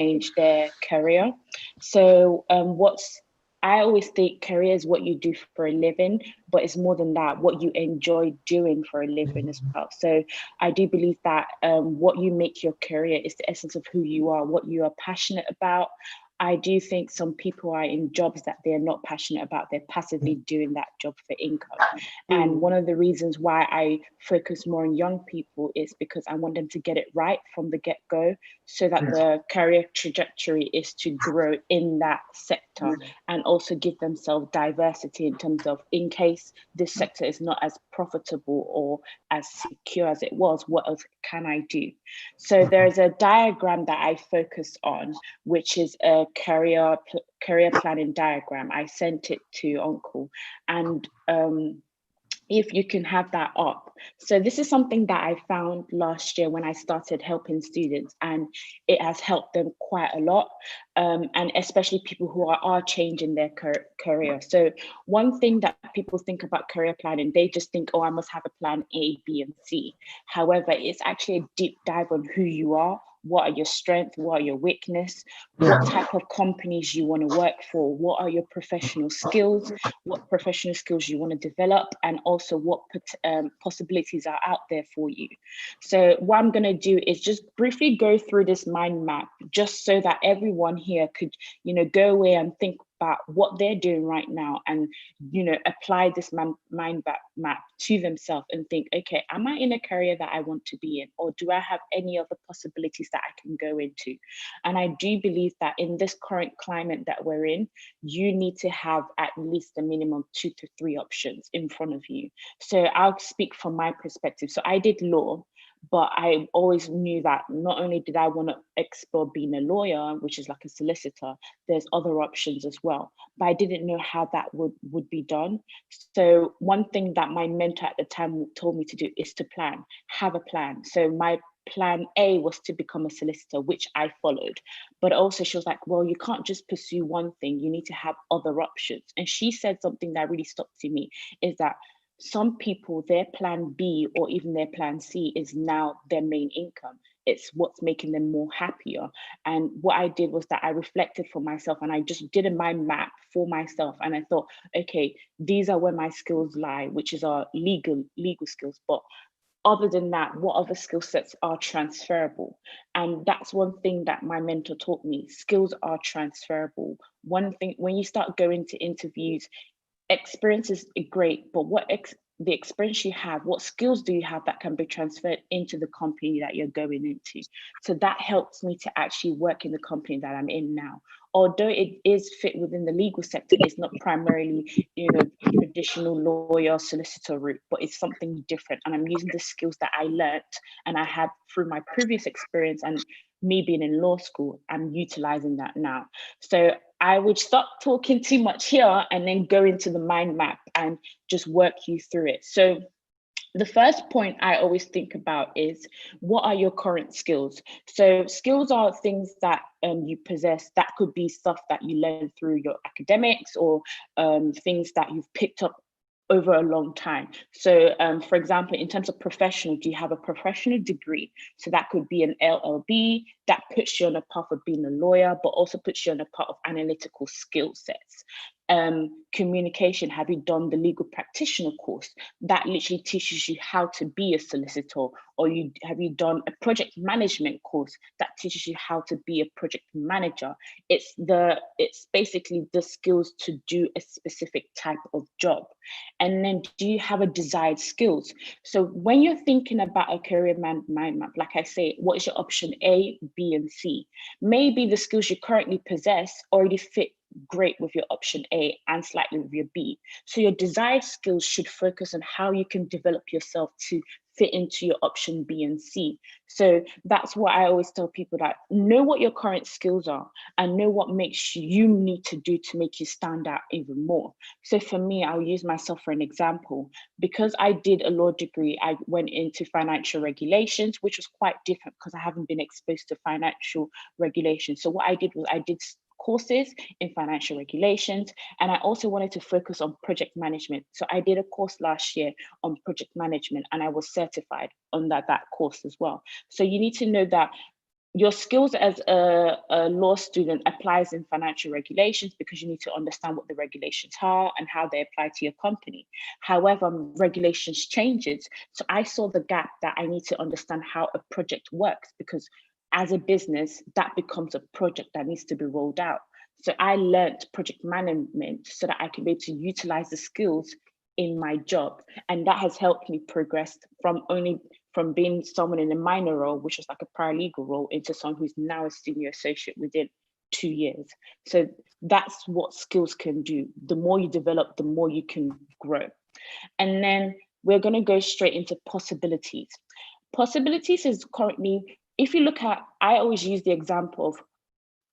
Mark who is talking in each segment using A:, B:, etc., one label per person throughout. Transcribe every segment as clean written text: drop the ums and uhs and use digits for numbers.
A: change their career. So I always think career is what you do for a living, but it's more than that, what you enjoy doing for a living as well. So I do believe that what you make your career is the essence of who you are, what you are passionate about. I do think some people are in jobs that they're not passionate about. They're passively doing that job for income. And one of the reasons why I focus more on young people is because I want them to get it right from the get-go, so that the career trajectory is to grow in that sector and also give themselves diversity in terms of, in case this sector is not as profitable or as secure as it was, what else can I do? So there's a diagram that I focus on, which is a career planning diagram. I sent it to Uncle, and if you can have that up. So this is something that I found last year when I started helping students, and it has helped them quite a lot, and especially people who are changing their career. So one thing that people think about career planning, they just think, oh, I must have a plan A, B, and C. However, it's actually a deep dive on who you are. What are your strengths? What are your weaknesses? What type of companies you want to work for? What are your professional skills? What professional skills you want to develop, and also what possibilities are out there for you. So what I'm going to do is just briefly go through this mind map, just so that everyone here could, go away and think about what they're doing right now, and apply this mind map to themselves and think, okay, am I in a career that I want to be in, or do I have any other possibilities that I can go into? And I do believe that in this current climate that we're in, you need to have at least a minimum 2 to 3 options in front of you. So I'll speak from my perspective. So I did law, but I always knew that not only did I want to explore being a lawyer, which is like a solicitor, there's other options as well, but I didn't know how that would be done. So one thing that my mentor at the time told me to do is to plan, have a plan. So my plan A was to become a solicitor, which I followed. But also she was like, well, you can't just pursue one thing, you need to have other options. And she said something that really stuck to me, is that some people, their plan B or even their plan C is now their main income. It's what's making them more happier. And what I did was that I reflected for myself, and I just did a mind map for myself. And I thought, okay, these are where my skills lie, which is our legal skills. But other than that, what other skill sets are transferable? And that's one thing that my mentor taught me. Skills are transferable. One thing, when you start going to interviews, experience is great, but the experience you have, what skills do you have that can be transferred into the company that you're going into? So that helps me to actually work in the company that I'm in now. Although it is fit within the legal sector, it's not primarily, traditional lawyer, solicitor route, but it's something different. And I'm using the skills that I learned and I had through my previous experience and me being in law school. I'm utilizing that now. So I would stop talking too much here and then go into the mind map and just work you through it. So the first point I always think about is, what are your current skills? So skills are things that you possess. That could be stuff that you learn through your academics, or things that you've picked up over a long time. So for example, in terms of professional, do you have a professional degree? So that could be an LLB, that puts you on a path of being a lawyer, but also puts you on a path of analytical skill sets. Communication, have you done the legal practitioner course? That literally teaches you how to be a solicitor. Or have you done a project management course that teaches you how to be a project manager? It's basically the skills to do a specific type of job. And then, do you have a desired skills? So when you're thinking about a career mind map, like I say, what is your option A, B, and C? Maybe the skills you currently possess already fit great with your option A and slightly with your B. So your desired skills should focus on how you can develop yourself to fit into your option B and C. So that's what I always tell people, that know what your current skills are and know what makes you need to do to make you stand out even more. So for me, I'll use myself for an example. Because I did a law degree, I went into financial regulations, which was quite different because I haven't been exposed to financial regulations. So what I did was I did courses in financial regulations, and I also wanted to focus on project management. So I did a course last year on project management, and I was certified on that course as well. So you need to know that your skills as a law student applies in financial regulations because you need to understand what the regulations are and how they apply to your company. However, regulations changes. So I saw the gap that I need to understand how a project works, because as a business, that becomes a project that needs to be rolled out. So I learned project management so that I can be able to utilize the skills in my job. And that has helped me progress from being someone in a minor role, which was like a paralegal role, into someone who's now a senior associate within 2 years. So that's what skills can do. The more you develop, the more you can grow. And then we're going to go straight into possibilities. Possibilities is currently, if you look at, I always use the example of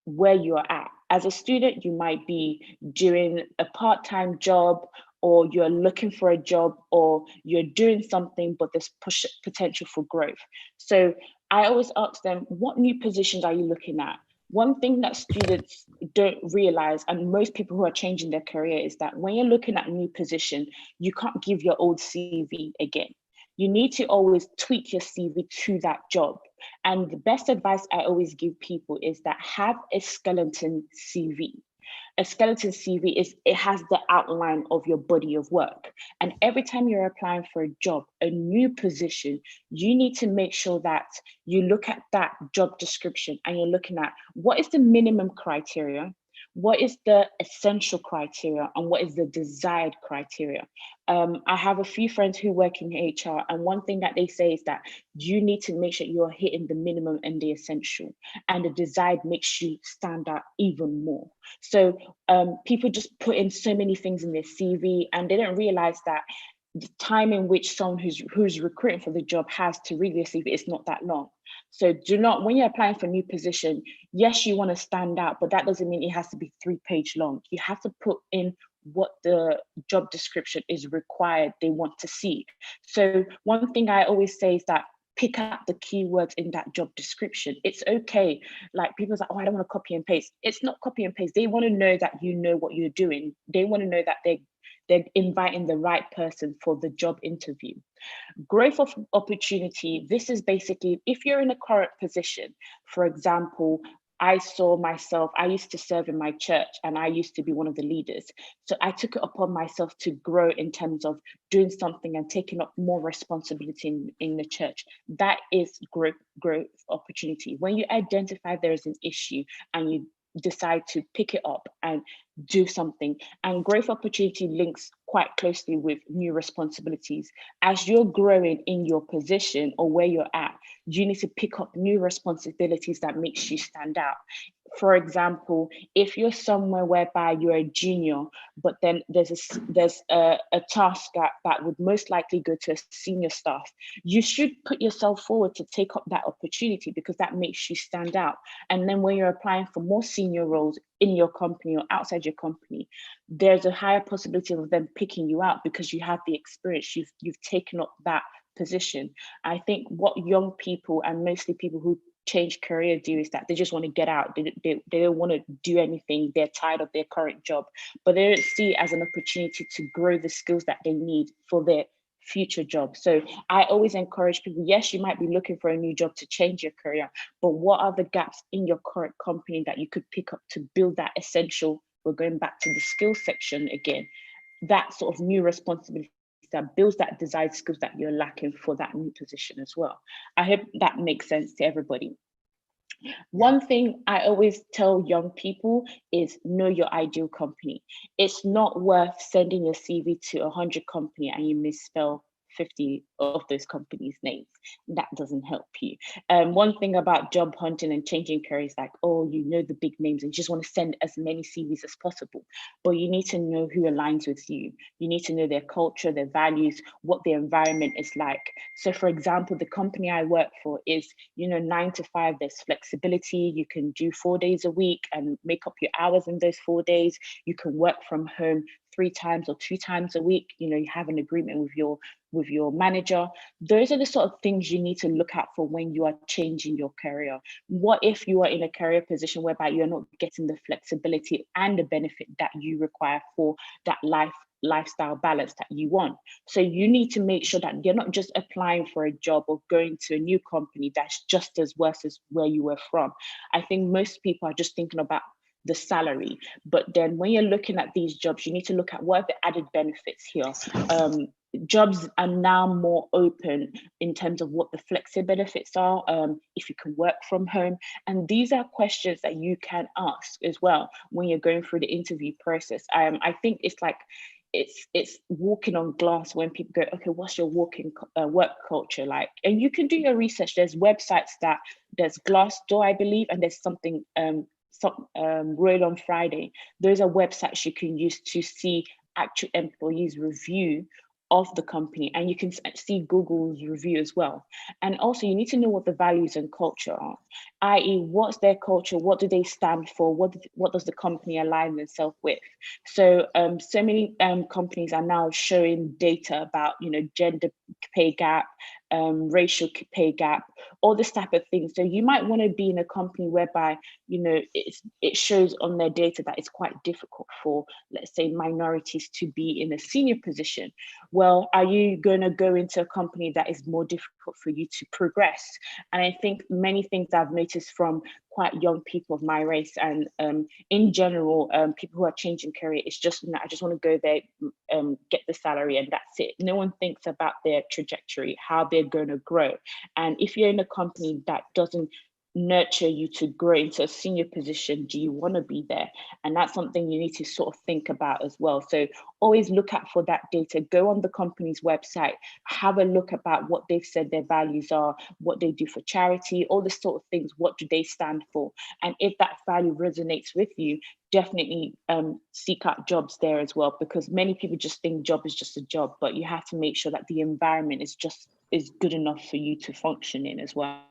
A: where you're at. As a student, you might be doing a part-time job, or you're looking for a job, or you're doing something, but there's potential for growth. So I always ask them, what new positions are you looking at? One thing that students don't realize, and most people who are changing their career, is that when you're looking at a new position, you can't give your old CV again. You need to always tweak your CV to that job. And the best advice I always give people is that have a skeleton CV. A skeleton CV is, it has the outline of your body of work. And every time you're applying for a job, a new position, you need to make sure that you look at that job description and you're looking at what is the minimum criteria, what is the essential criteria, and what is the desired criteria. I have a few friends who work in HR, and one thing that they say is that you need to make sure you're hitting the minimum and the essential, and the desired makes you stand out even more. So people just put in so many things in their CV, and they don't realize that the time in which someone who's recruiting for the job has to read their CV is not that long. So do not, when you're applying for a new position, yes, you want to stand out, but that doesn't mean it has to be 3-page long. You have to put in what the job description is required, they want to see. So one thing I always say is that pick up the keywords in that job description. It's okay. Like people's like, oh, I don't want to copy and paste. It's not copy and paste. They want to know that you know what you're doing. They want to know that they're inviting the right person for the job interview. Growth of opportunity. This is basically, if you're in a current position, for example, I saw myself, I used to serve in my church and I used to be one of the leaders. So I took it upon myself to grow in terms of doing something and taking up more responsibility in the church. That is growth opportunity. When you identify there is an issue and you decide to pick it up and do something. And growth opportunity links quite closely with new responsibilities. As you're growing in your position or where you're at, you need to pick up new responsibilities that makes you stand out. For example, if you're somewhere whereby you're a junior, but then there's a task that would most likely go to a senior staff, you should put yourself forward to take up that opportunity, because that makes you stand out. And then when you're applying for more senior roles in your company or outside your company, there's a higher possibility of them picking you out because you have the experience, you've taken up that position. I think what young people, and mostly people who change career, do is that they just want to get out. They don't want to do anything. They're tired of their current job, but they don't see it as an opportunity to grow the skills that they need for their future job. So I always encourage people, yes, you might be looking for a new job to change your career, but what are the gaps in your current company that you could pick up to build that essential? We're going back to the skills section again, that sort of new responsibility that builds that desired skills that you're lacking for that new position as well. I hope that makes sense to everybody. One thing I always tell young people is know your ideal company. It's not worth sending your CV to 100 company and you misspell 50 of those companies' names. That doesn't help you. One thing about job hunting and changing careers, like, oh, you know the big names and you just want to send as many CVs as possible. But you need to know who aligns with you. You need to know their culture, their values, what their environment is like. So for example, the company I work for is, 9 to 5, there's flexibility. You can do 4 days a week and make up your hours in those 4 days. You can work from home 3 times or 2 times a week. You have an agreement with your manager. Those are the sort of things you need to look at for when you are changing your career. What if you are in a career position whereby you're not getting the flexibility and the benefit that you require for that life lifestyle balance that you want. So you need to make sure that you're not just applying for a job or going to a new company that's just as worse as where you were from. I think most people are just thinking about the salary, but then when you're looking at these jobs, you need to look at what are the added benefits here. Jobs are now more open in terms of what the flexi benefits are, if you can work from home. And these are questions that you can ask as well when you're going through the interview process. I think it's like, it's walking on glass when people go, okay, what's your work culture like? And you can do your research. There's websites there's Glassdoor, I believe, and there's something, Roll on Friday. Those are websites you can use to see actual employees' review of the company, and you can see Google's review as well. And also you need to know what the values and culture are, i.e. what's their culture, what do they stand for, what does the company align themselves with. So so many companies are now showing data about, gender pay gap, racial pay gap, all this type of thing. So you might want to be in a company whereby, it shows on their data that it's quite difficult for, let's say, minorities to be in a senior position. Well, are you going to go into a company that is more difficult for you to progress? And I think many things I've noticed from quite young people of my race, and in general, people who are changing career, it's just, I just want to go there, get the salary, and that's it. No one thinks about their trajectory, how they're going to grow. And if you're in a company that doesn't nurture you to grow into a senior position, do you want to be there? And that's something you need to sort of think about as well. So always look out for that data, go on the company's website, have a look about what they've said their values are, what they do for charity, all this sort of things, what do they stand for? And if that value resonates with you, definitely seek out jobs there as well, because many people just think job is just a job, but you have to make sure that the environment is good enough for you to function in as well.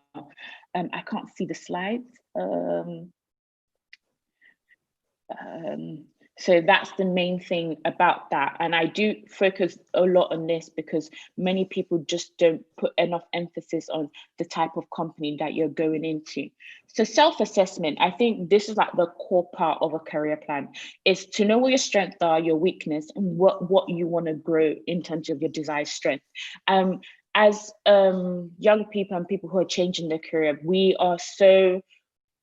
A: I can't see the slides. So that's the main thing about that. And I do focus a lot on this because many people just don't put enough emphasis on the type of company that you're going into. So self-assessment, I think this is like the core part of a career plan, is to know what your strengths are, your weakness, and what you want to grow in terms of your desired strength. As young people and people who are changing their career, we are so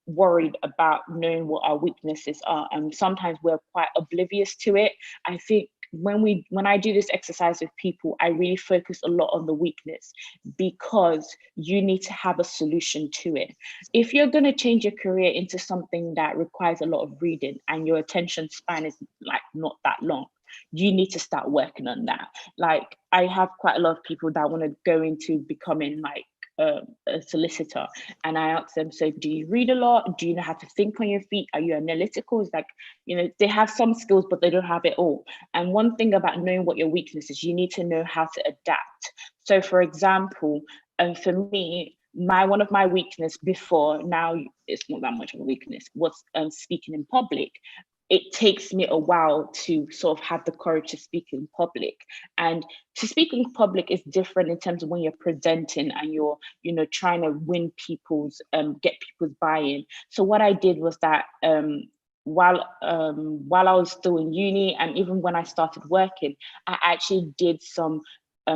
A: worried about knowing what our weaknesses are, and sometimes we're quite oblivious to it. I think when I do this exercise with people, I really focus a lot on the weakness, because you need to have a solution to it. If you're going to change your career into something that requires a lot of reading and your attention span is like not that long, you need to start working on that. Like, I have quite a lot of people that want to go into becoming like a solicitor, and I ask them, so do you read a lot? Do you know how to think on your feet? Are you analytical? It's like, they have some skills, but they don't have it all. And one thing about knowing what your weakness is, you need to know how to adapt. So for example, for me, one of my weakness before, now it's not that much of a weakness, was speaking in public. It takes me a while to sort of have the courage to speak in public. And to speak in public is different in terms of when you're presenting and you're, trying to win get people's buy-in. So what I did was that while I was still in uni, and even when I started working, I actually did some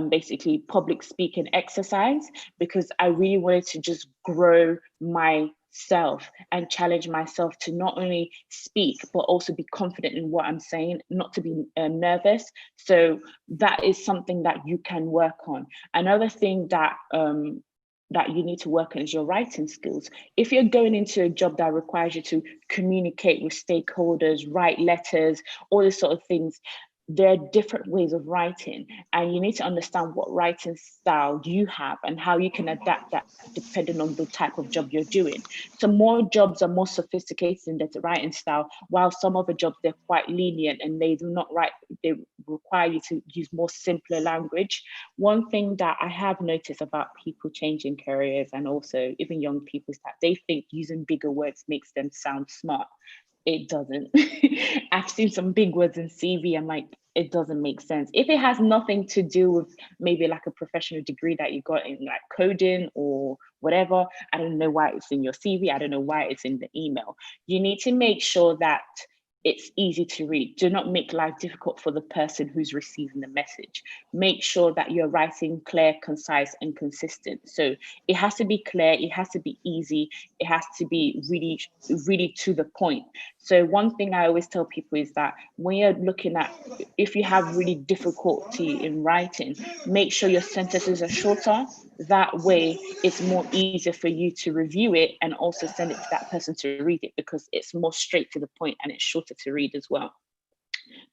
A: basically public speaking exercise, because I really wanted to just grow myself and challenge myself to not only speak but also be confident in what I'm saying, not to be nervous. So that is something that you can work on. Another thing that you need to work on is your writing skills. If you're going into a job that requires you to communicate with stakeholders, write letters, all these sort of things, there are different ways of writing, and you need to understand what writing style you have and how you can adapt that depending on the type of job you're doing. So more jobs are more sophisticated in their writing style, while some other jobs, they're quite lenient and they do not write, they require you to use more simpler language. One thing that I have noticed about people changing careers, and also even young people, is that they think using bigger words makes them sound smart. It doesn't. I've seen some big words in CV. I'm like, it doesn't make sense. If it has nothing to do with maybe like a professional degree that you got in like coding or whatever, I don't know why it's in your CV. I don't know why it's in the email. You need to make sure that it's easy to read. Do not make life difficult for the person who's receiving the message. Make sure that you're writing clear, concise, and consistent. So it has to be clear, it has to be easy, it has to be really, really to the point. So one thing I always tell people is that when you're looking at, if you have really difficulty in writing, make sure your sentences are shorter. That way it's more easier for you to review it and also send it to that person to read it, because it's more straight to the point and it's shorter to read as well.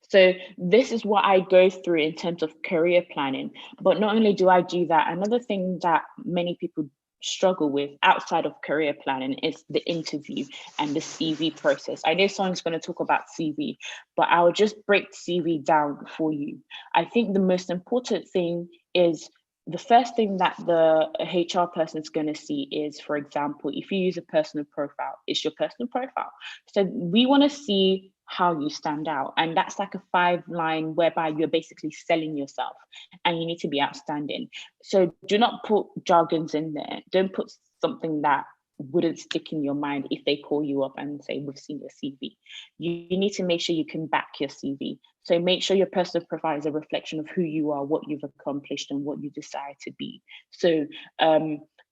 A: So this is what I go through in terms of career planning. But not only do I do that, another thing that many people struggle with outside of career planning is the interview and the CV process. I know someone's going to talk about CV, but I'll just break CV down for you. I think the most important thing is, the first thing that the HR person is going to see is, for example, if you use a personal profile, it's your personal profile. So we want to see how you stand out. And that's like a 5-line whereby you're basically selling yourself and you need to be outstanding. So do not put jargons in there. Don't put something that wouldn't stick in your mind if they call you up and say, we've seen your CV. You need to make sure you can back your CV. So make sure your personal profile is a reflection of who you are, what you've accomplished, and what you desire to be. So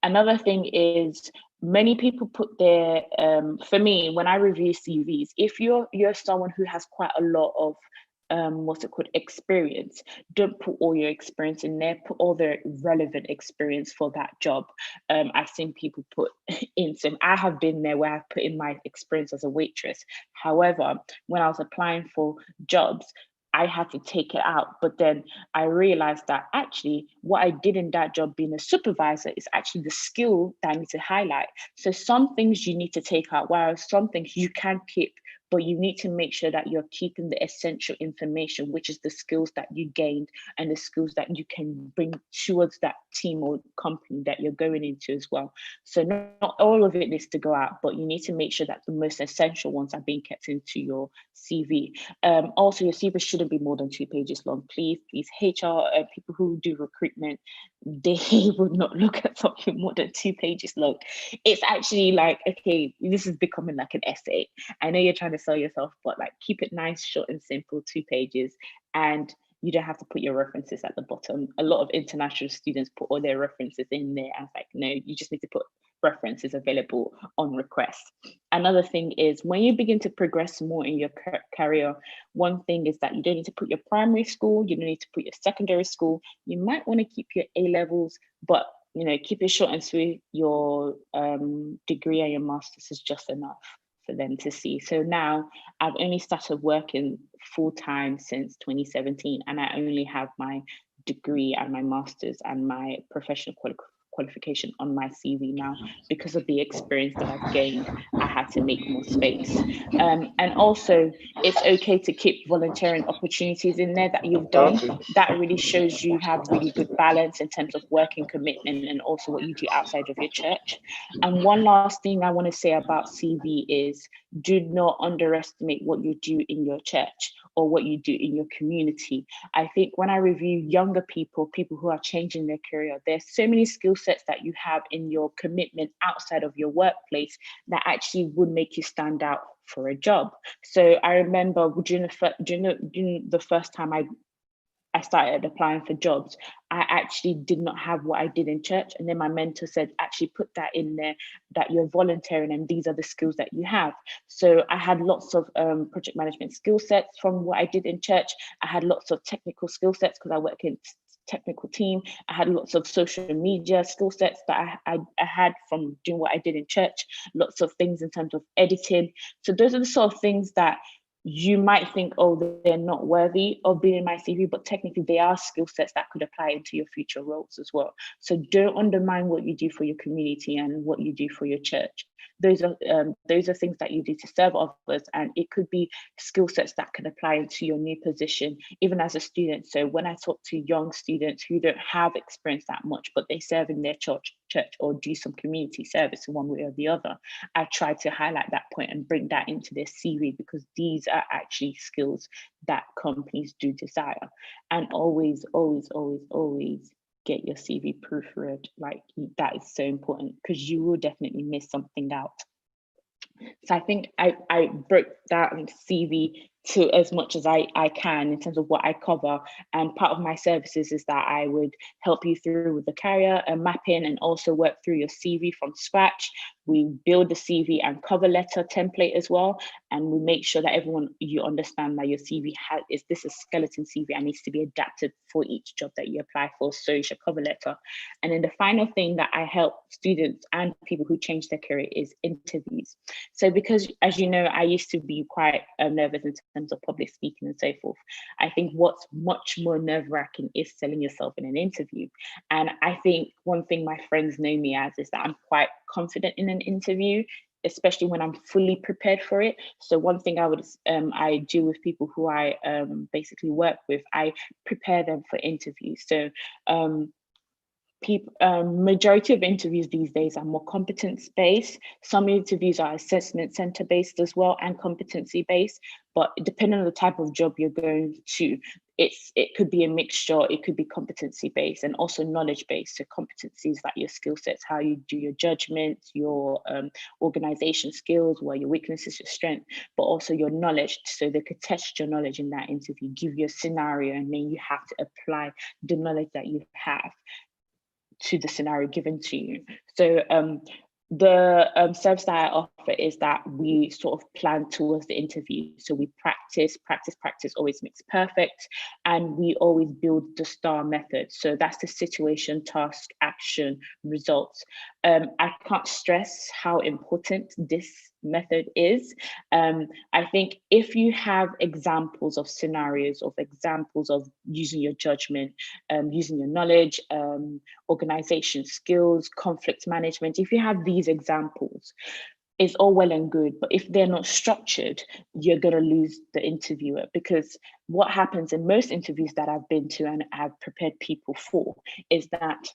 A: another thing is, many people put their, for me, when I review CVs, if you're someone who has quite a lot of what's it called, experience, don't put all your experience in there, put all the relevant experience for that job. I've seen people put in some, I have been there where I've put in my experience as a waitress. However, when I was applying for jobs, I had to take it out. But then I realized that actually what I did in that job being a supervisor is actually the skill that I need to highlight. So some things you need to take out, while some things you can keep, but you need to make sure that you're keeping the essential information, which is the skills that you gained and the skills that you can bring towards that team or company that you're going into as well. So not all of it needs to go out, but you need to make sure that the most essential ones are being kept into your CV. Also, your CV shouldn't be more than 2 pages long. Please, HR, people who do recruitment, they would not look at something more than 2 pages long. It's actually like, okay, this is becoming like an essay. I know you're trying to sell yourself, but like, keep it nice, short and simple, 2 pages. And you don't have to put your references at the bottom. A lot of international students put all their references in there. And it's like, no, you just need to put references available on request. Another thing is, when you begin to progress more in your career, one thing is that you don't need to put your primary school, you don't need to put your secondary school. You might want to keep your A levels, but keep it short and sweet. Your degree and your master's is just enough for them to see. So now I've only started working full time since 2017, and I only have my degree and my master's and my professional qualification on my CV now. Because of the experience that I've gained, I had to make more space. And also, it's okay to keep volunteering opportunities in there that you've done. That really shows you have really good balance in terms of working commitment and also what you do outside of your church. And one last thing I want to say about CV is, do not underestimate what you do in your church or what you do in your community. I think when I review younger people who are changing their career, there's so many skill sets that you have in your commitment outside of your workplace that actually would make you stand out for a job. So I remember during the first time I started applying for jobs, I actually did not have what I did in church. And then my mentor said, actually put that in there, that you're volunteering and these are the skills that you have. So I had lots of project management skill sets from what I did in church. I had lots of technical skill sets because I work in technical team. I had lots of social media skill sets that I had from doing what I did in church, lots of things in terms of editing. So those are the sort of things that you might think, oh, they're not worthy of being in my CV, but technically they are skill sets that could apply into your future roles as well. So don't undermine what you do for your community and what you do for your church. Those are things that you do to serve others, and it could be skill sets that can apply into your new position, even as a student. So when I talk to young students who don't have experience that much, but they serve in their church or do some community service in one way or the other, I try to highlight that point and bring that into their CV, because these are actually skills that companies do desire. And always, always, always, always get your CV proofread. Like, that is so important, because you will definitely miss something out. So I think I broke down CV to as much as I can in terms of what I cover. And part of my services is that I would help you through with the career and mapping, and also work through your CV from scratch. We build the CV and cover letter template as well. And we make sure that everyone, you understand that your CV is this a skeleton CV and needs to be adapted for each job that you apply for. So is your cover letter. And then the final thing that I help students and people who change their career is interviews. So because, as you know, I used to be quite nervous in terms of public speaking and so forth. I think what's much more nerve-wracking is selling yourself in an interview. And I think one thing my friends know me as is that I'm quite confident in an interview, especially when I'm fully prepared for it. So one thing I do with people who I basically work with, I prepare them for interviews. So majority of interviews these days are more competence based. Some interviews are assessment center based as well, and competency based. But depending on the type of job you're going to, it could be a mixture. It could be competency based and also knowledge based. So competencies like your skill sets, how you do your judgment, your organization skills, where your weaknesses, your strength, but also your knowledge. So they could test your knowledge in that interview, give you a scenario, and then you have to apply the knowledge that you have to the scenario given to you. So the service that I offer is that we sort of plan towards the interview. So we practice, always makes perfect. And we always build the STAR method. So that's the situation, task, action, results. I can't stress how important this method is. I think if you have examples of scenarios, of examples of using your judgment, using your knowledge, organization skills, conflict management, if you have these examples, it's all well and good. But if they're not structured, you're going to lose the interviewer, because what happens in most interviews that I've been to and have prepared people for is that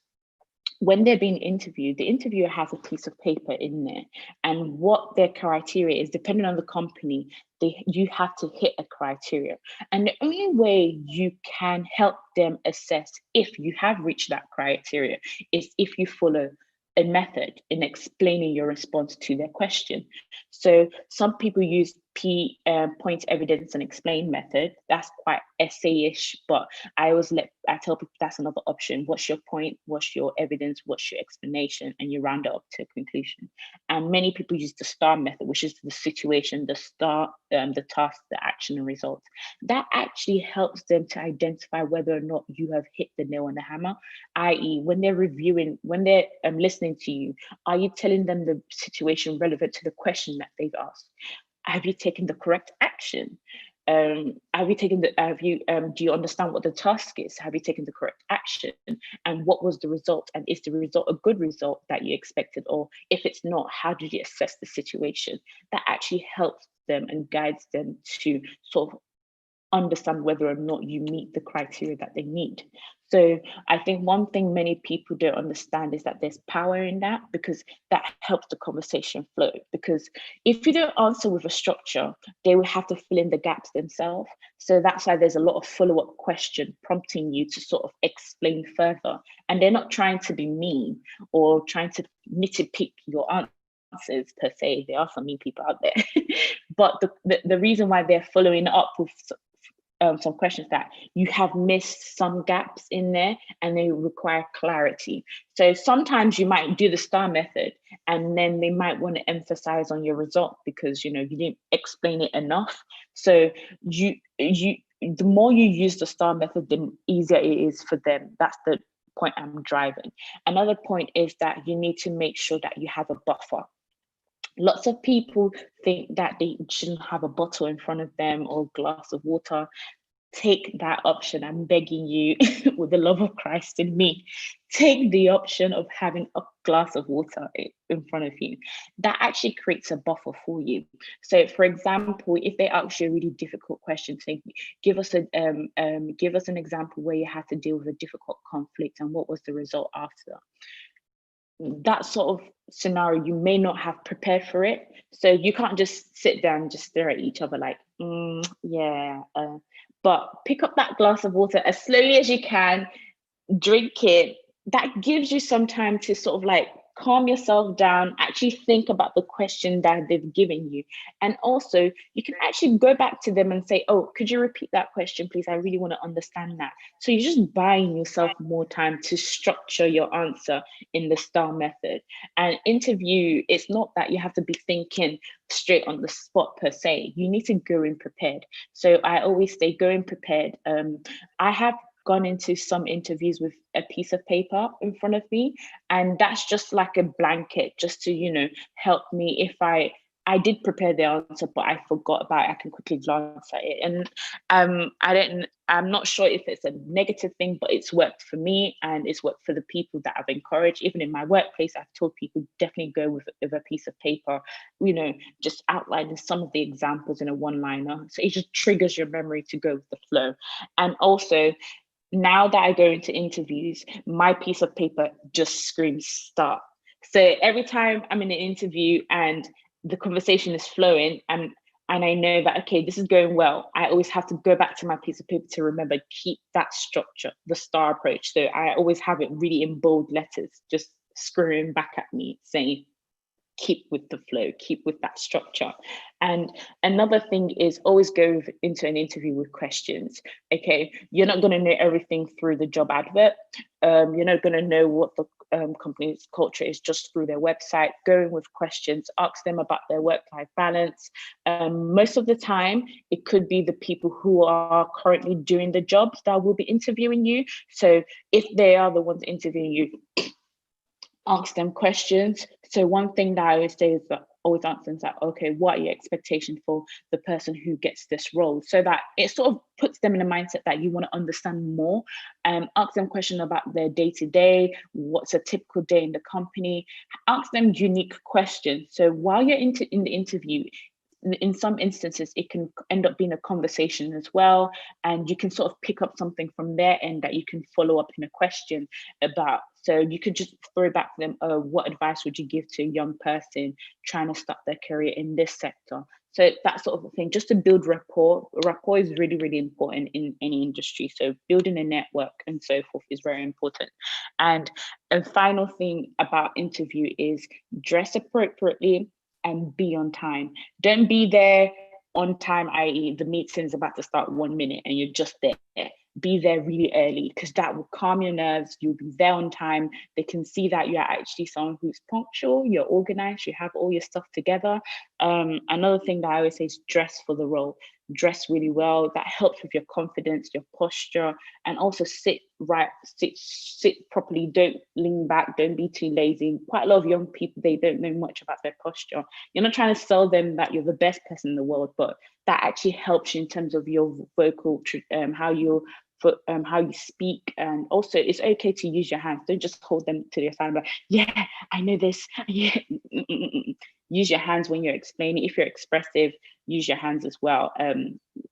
A: when they're being interviewed, the interviewer has a piece of paper in there, and what their criteria is, depending on the company, you have to hit a criteria. And the only way you can help them assess if you have reached that criteria is if you follow a method in explaining your response to their question. So some people use point, evidence, and explain method. That's quite essay-ish, but I tell people that's another option. What's your point? What's your evidence? What's your explanation? And you round it up to a conclusion. And many people use the STAR method, which is the situation, the task, the action, and result. That actually helps them to identify whether or not you have hit the nail on the hammer, i.e. when they're reviewing, when they're listening to you, are you telling them the situation relevant to the question that they've asked? Have you taken the correct action? Do you understand what the task is? Have you taken the correct action? And what was the result? And is the result a good result that you expected? Or if it's not, how did you assess the situation? That actually helps them and guides them to sort of understand whether or not you meet the criteria that they need. So I think one thing many people don't understand is that there's power in that, because that helps the conversation flow. Because if you don't answer with a structure, they will have to fill in the gaps themselves. So that's why there's a lot of follow-up question prompting you to sort of explain further. And they're not trying to be mean or trying to nitpick your answers per se. There are some mean people out there. But the reason why they're following up with some questions that you have missed some gaps in there and they require clarity. So sometimes you might do the STAR method and then they might want to emphasize on your result because you didn't explain it enough. So the more you use the STAR method, the easier it is for them. That's the point I'm driving. Another point is that you need to make sure that you have a buffer. Lots of people think that they shouldn't have a bottle in front of them or a glass of water. Take that option. I'm begging you, with the love of Christ in me, take the option of having a glass of water in front of you. That actually creates a buffer for you. So, for example, if they ask you a really difficult question, say, give us an example where you had to deal with a difficult conflict and what was the result after. That sort of scenario, you may not have prepared for it. So you can't just sit down and just stare at each other like, but pick up that glass of water as slowly as you can, drink it. That gives you some time to sort of like calm yourself down, actually think about the question that they've given you. And also, you can actually go back to them and say, oh, could you repeat that question, please? I really want to understand that. So you're just buying yourself more time to structure your answer in the STAR method. And interview, it's not that you have to be thinking straight on the spot per se. You need to go in prepared. So I always say go in prepared. I have gone into some interviews with a piece of paper in front of me, and that's just like a blanket just to, you know, help me if I did prepare the answer, but I forgot about it, I can quickly glance at it. And I'm not sure if it's a negative thing, but it's worked for me and it's worked for the people that I've encouraged. Even in my workplace, I've told people definitely go with a piece of paper, you know, just outlining some of the examples in a one-liner. So it just triggers your memory to go with the flow. And also, now that I go into interviews, my piece of paper just screams start. So every time I'm in an interview and the conversation is flowing and I know that, okay, this is going well, I always have to go back to my piece of paper to remember, keep that structure, the STAR approach. So I always have it really in bold letters, just screaming back at me saying, keep with the flow, keep with that structure. And another thing is always go into an interview with questions. Okay, you're not going to know everything through the job advert. You're not going to know what the company's culture is just through their website. Going with questions, ask them about their work-life balance. Most of the time, it could be the people who are currently doing the jobs that will be interviewing you. So if they are the ones interviewing you, ask them questions. So one thing that I always say is that always ask them that, okay, what are your expectations for the person who gets this role? So that it sort of puts them in a mindset that you want to understand more. Ask them questions about their day-to-day, what's a typical day in the company. Ask them unique questions. So while you're in the interview, in some instances, it can end up being a conversation as well. And you can sort of pick up something from their end that you can follow up in a question about. So you could just throw back to them, what advice would you give to a young person trying to start their career in this sector? So that sort of thing, just to build rapport. Rapport is really, really important in any industry. So building a network and so forth is very important. And a final thing about interview is dress appropriately and be on time. Don't be there on time, i.e., the meeting is about to start 1 minute and you're just there. Be there really early because that will calm your nerves. You'll be there on time. They can see that you're actually someone who's punctual, you're organized, you have all your stuff together. Another thing that I always say is dress for the role. Dress really well. That helps with your confidence, your posture, and also sit right, sit properly. Don't lean back. Don't be too lazy. Quite a lot of young people, they don't know much about their posture. You're not trying to sell them that you're the best person in the world, but that actually helps you in terms of your vocal, how you speak. And also it's okay to use your hands. Don't just hold them to your side like, yeah, I know this. Yeah. Use your hands when you're explaining. If you're expressive, use your hands as well.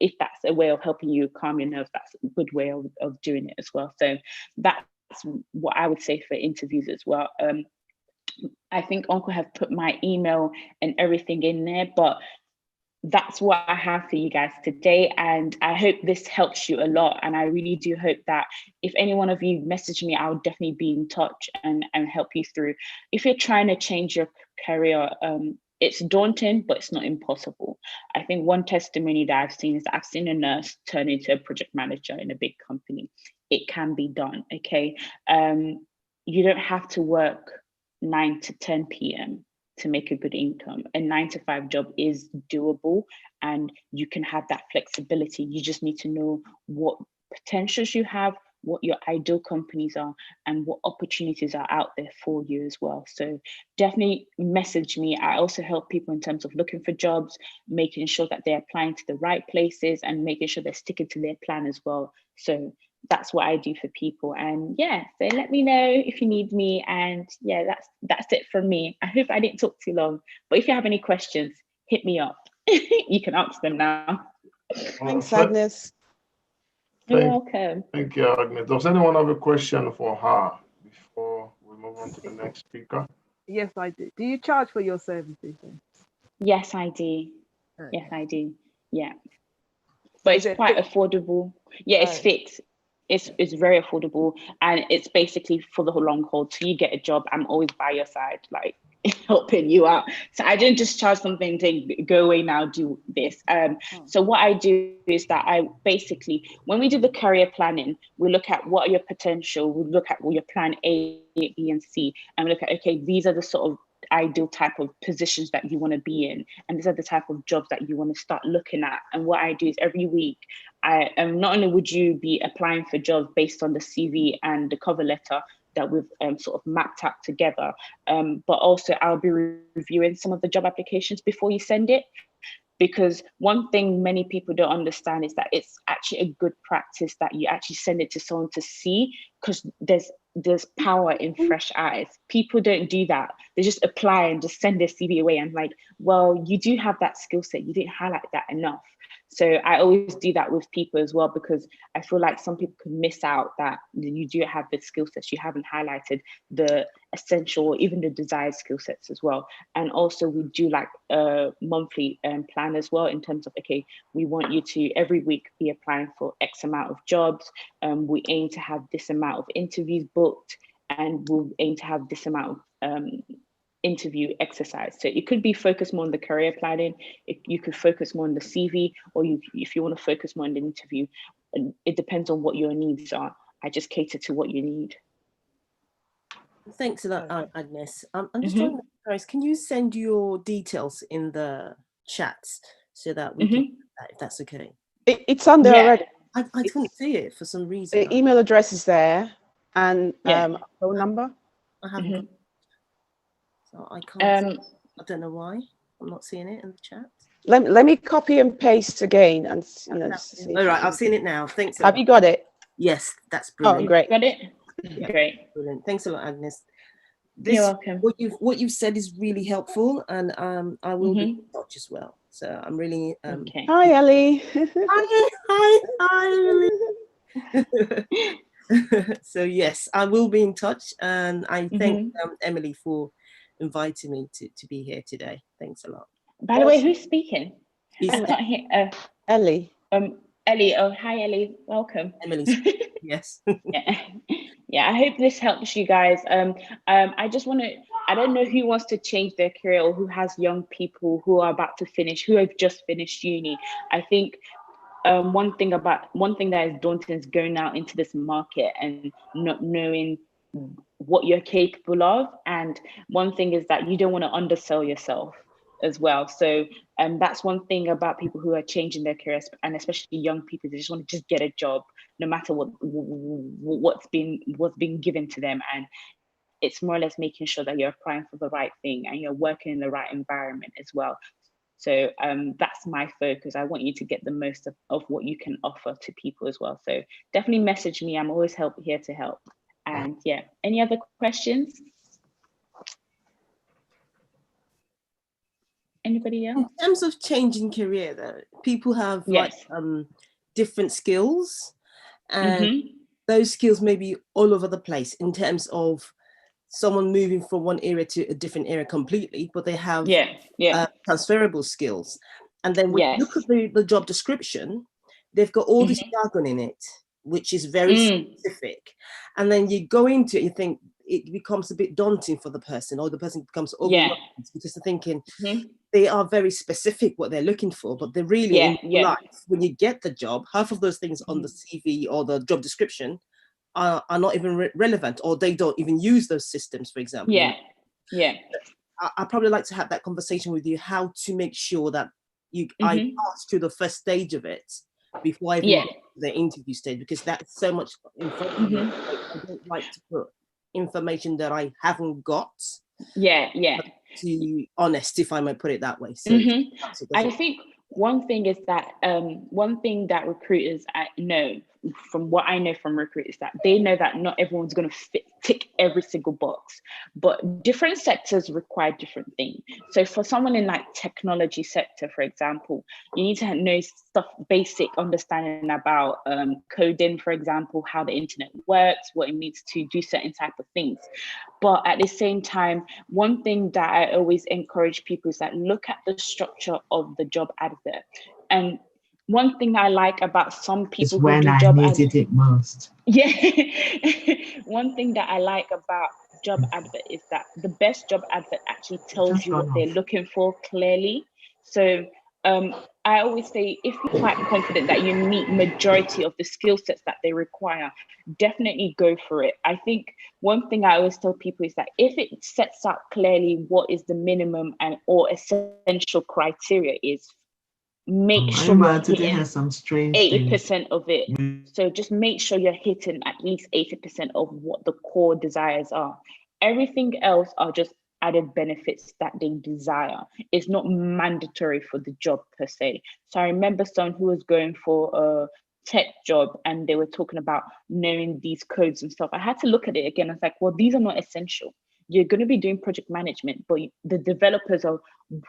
A: If that's a way of helping you calm your nerves, that's a good way of doing it as well. So that's what I would say for interviews as well. I think Uncle have put my email and everything in there, but that's what I have for you guys today. And I hope this helps you a lot. And I really do hope that if any one of you message me, I'll definitely be in touch and help you through. If you're trying to change your career, it's daunting, but it's not impossible. I think one testimony that I've seen is that I've seen a nurse turn into a project manager in a big company. It can be done, okay? You don't have to work 9 to 10 p.m. to make a good income. A 9-to-5 job is doable and you can have that flexibility. You just need to know what potentials you have, what your ideal companies are, and what opportunities are out there for you as well. So definitely message me. I also help people in terms of looking for jobs, making sure that they're applying to the right places and making sure they're sticking to their plan as well. So that's what I do for people. And yeah, so let me know if you need me. And yeah, that's it from me. I hope I didn't talk too long, but if you have any questions, hit me up. You can ask them now.
B: Thanks, Agnes.
A: You're welcome.
C: Thank you, Agnes. Does anyone have a question for her before we move on to the next speaker?
B: Yes, I do. Do you charge for your services then?
A: Yes, I do.
B: Okay.
A: Yes, I do. Yeah.
B: So
A: But
B: is
A: it's
B: it
A: quite
B: fixed?
A: affordable. Yeah, it's
B: Oh.
A: fixed. It's very affordable, and it's basically for the long haul. Till you get a job, I'm always by your side, like helping you out. So I didn't just charge something to go away now, do this. So what I do is that I basically, when we do the career planning, we look at what are your potential, we look at your plan A, B, and C, and we look at, okay, these are the sort of ideal type of positions that you want to be in, and these are the type of jobs that you want to start looking at. And what I do is every week, I not only would you be applying for jobs based on the CV and the cover letter that we've sort of mapped out together, but also I'll be reviewing some of the job applications before you send it. Because one thing many people don't understand is that it's actually a good practice that you actually send it to someone to see, because there's power in fresh eyes. People don't do that. They just apply and just send their CV away. And like, well, you do have that skill set. You didn't highlight that enough. So I always do that with people as well, because I feel like some people could miss out that you do have the skill sets. You haven't highlighted the essential, even the desired skill sets as well. And also we do like a monthly plan as well, in terms of, okay, we want you to every week be applying for X amount of jobs. We aim to have this amount of interviews booked, and we'll aim to have this amount of interview exercise. So it could be focused more on the career planning. You could focus more on the CV, or if you want to focus more on the interview. It depends on what your needs are. I just cater to what you need.
D: Thanks a lot, Agnes. I'm just trying to, guys, can you send your details in the chats so that we can do that, if that's okay?
B: It's on there already.
D: I couldn't see it for some reason.
B: The email address is there, and phone number.
D: I haven't. So I can't. I don't know why I'm not seeing it in the chat.
B: Let me copy and paste again, and then see.
D: All right, I've seen it now. Thanks.
B: Have you got it?
D: Yes, that's brilliant.
B: Oh, great.
A: Got it?
D: Yeah,
A: great.
D: Brilliant. Thanks a lot, Agnes.
A: You're welcome.
D: What you've said is really helpful, and I will be in touch as well. So I'm really
A: okay.
B: Hi, Ellie.
D: Hi, Emily. So yes, I will be in touch, and I thank Emily for inviting me to be here today. Thanks a lot.
A: By the way, who's speaking? I can't hear.
B: Ellie.
A: Ellie. Oh, hi, Ellie. Welcome.
D: Emily's. Yes.
A: Yeah. I hope this helps you guys. I just want to. I don't know who wants to change their career, or who has young people who are about to finish, who have just finished uni. I think one thing that is daunting is going out into this market and not knowing what you're capable of. And one thing is that you don't want to undersell yourself as well. So that's one thing about people who are changing their careers, and especially young people. They just want to just get a job, no matter what's being given to them. And it's more or less making sure that you're applying for the right thing and you're working in the right environment as well. So that's my focus. I want you to get the most of what you can offer to people as well. So definitely message me. I'm always here to help. And yeah, any other questions? Anybody else?
D: In terms of changing career, though, people have like different skills, and those skills may be all over the place in terms of someone moving from one area to a different area completely, but they have transferable skills. And then when you look at the job description, they've got all this jargon in it, which is very specific. And then you go into it, you think it becomes a bit daunting for the person, or the person becomes overwhelmed because they're thinking they are very specific what they're looking for, but they're really in life. When you get the job, half of those things on the CV or the job description are not even relevant, or they don't even use those systems, for example. I probably like to have that conversation with you, how to make sure that I pass through the first stage of it before I even get to the interview stage, because that's so much information. I don't like to put information that I haven't got. To be honest, if I might put it that way. So
A: I think one thing is that one thing that recruiters know, from what I know from recruiters, that they know that not everyone's going to tick every single box, but different sectors require different things. So for someone in like technology sector, for example, you need to know stuff, basic understanding about coding, for example, how the internet works, what it means to do certain type of things. But at the same time, one thing that I always encourage people is that look at the structure of the job advert. And one thing I like about some people
E: it's
A: who
E: when
A: do
E: I
A: job
E: needed it most.
A: Yeah. One thing that I like about job advert is that the best job advert actually tells
E: Just
A: you what
E: gone
A: they're
E: off.
A: looking for clearly. So I always say, if you're quite confident that you meet majority of the skill sets that they require, definitely go for it. I think one thing I always tell people is that if it sets out clearly what is the minimum and or essential criteria is, make
E: I'm
A: sure you're
E: about to
A: hitting
E: hear some strange
A: 80% of it. So just make sure you're hitting at least 80% of what the core desires are. Everything else are just added benefits that they desire. It's not mandatory for the job per se. So I remember someone who was going for a tech job and they were talking about knowing these codes and stuff. I had to look at it again. I was like, well, these are not essential. You're going to be doing project management, but the developers are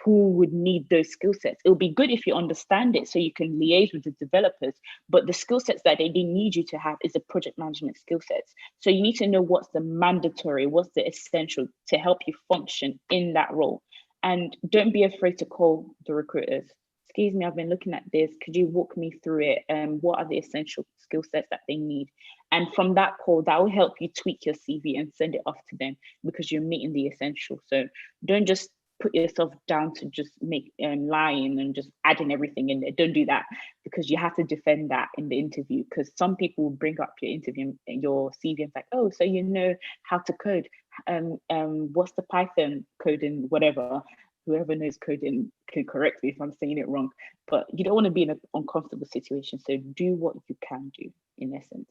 A: who would need those skill sets. It'll be good if you understand it so you can liaise with the developers, but the skill sets that they need you to have is the project management skill sets. So you need to know what's the mandatory, what's the essential to help you function in that role. And don't be afraid to call the recruiters. Excuse me, I've been looking at this. Could you walk me through it? What are the essential skill sets that they need? And from that call, that will help you tweak your CV and send it off to them because you're meeting the essential. So don't just put yourself down to just make lying and just adding everything in there. Don't do that, because you have to defend that in the interview, because some people will bring up your interview and your CV and like, oh, so you know how to code. What's the Python coding, whatever. Whoever knows coding can correct me if I'm saying it wrong, but you don't want to be in an uncomfortable situation. So do what you can do, in essence.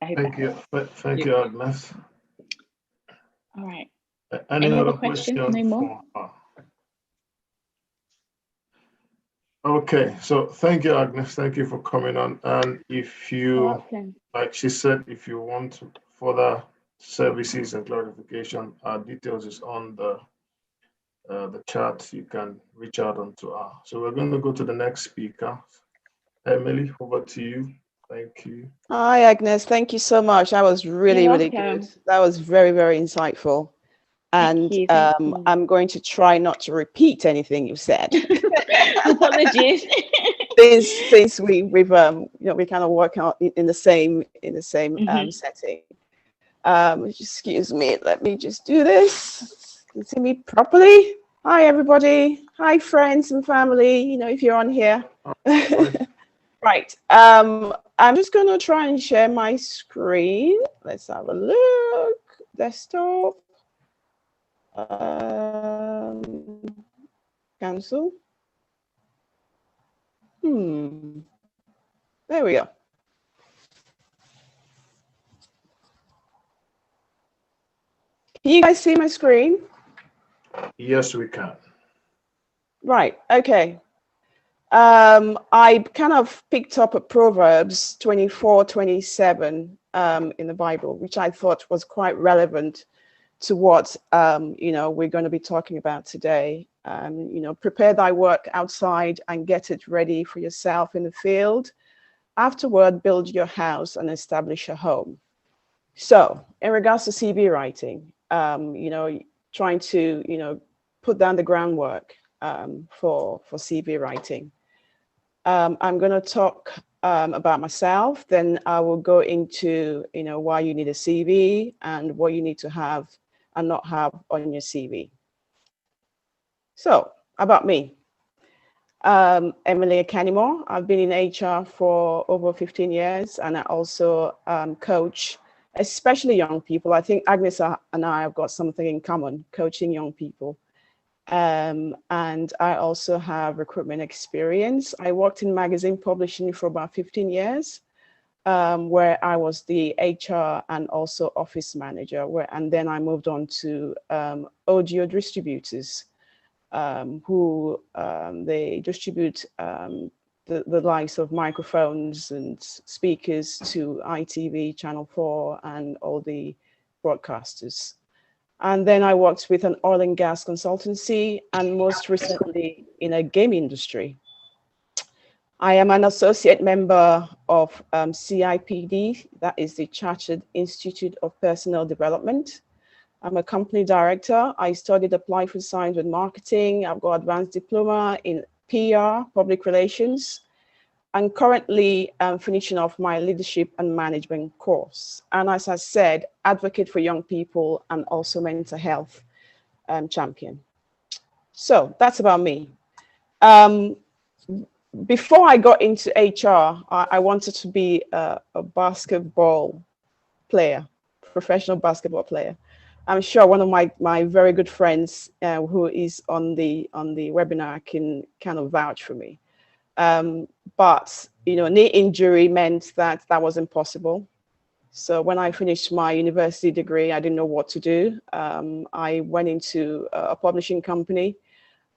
A: I hope
C: Thank you. Thank you, Agnes.
A: All right.
C: Any other questions?
A: No more?
C: Okay, so thank you, Agnes. Thank you for coming on. And if you, like she said, if you want further services and clarification, our details is on the chat. You can reach out onto her. So we're going to go to the next speaker. Emily, over to you. Thank you.
B: Hi, Agnes. Thank you so much. That was really good. That was very, very insightful. And
A: thank you.
B: I'm going to try not to repeat anything you said.
A: Apologies.
B: Since we've we kind of work out in the same setting. Excuse me. Let me just do this. You can see me properly. Hi, everybody. Hi, friends and family. If you're on here. Right. I'm just going to try and share my screen. Let's have a look. Desktop. Cancel. There we go. Can you guys see my screen?
C: Yes, we can.
B: Right. Okay. I kind of picked up a Proverbs 24:27 in the Bible, which I thought was quite relevant to what we're going to be talking about today. Prepare thy work outside and get it ready for yourself in the field. Afterward, build your house and establish a home. So, in regards to CV writing, trying to put down the groundwork for CV writing. I'm going to talk about myself, then I will go into why you need a CV and what you need to have and not have on your CV. So, about me. Emily Akanimo. I've been in HR for over 15 years, and I also coach, especially young people. I think Agnes and I have got something in common, coaching young people. And I also have recruitment experience. I worked in magazine publishing for about 15 years, where I was the HR and also office manager, and then I moved on to audio distributors, who they distribute the likes of microphones and speakers to ITV, Channel 4, and all the broadcasters. And then I worked with an oil and gas consultancy, and most recently in a game industry. I am an associate member of CIPD, that is the Chartered Institute of Personnel Development. I'm a company director. I studied applied food science with marketing. I've got advanced diploma in PR, public relations, and currently finishing off my leadership and management course. And as I said, advocate for young people and also mental health champion. So that's about me. Before I got into HR, I wanted to be a basketball player, professional basketball player. I'm sure one of my very good friends who is on the webinar can kind of vouch for me. But knee injury meant that was impossible. So when I finished my university degree, I didn't know what to do. I went into a publishing company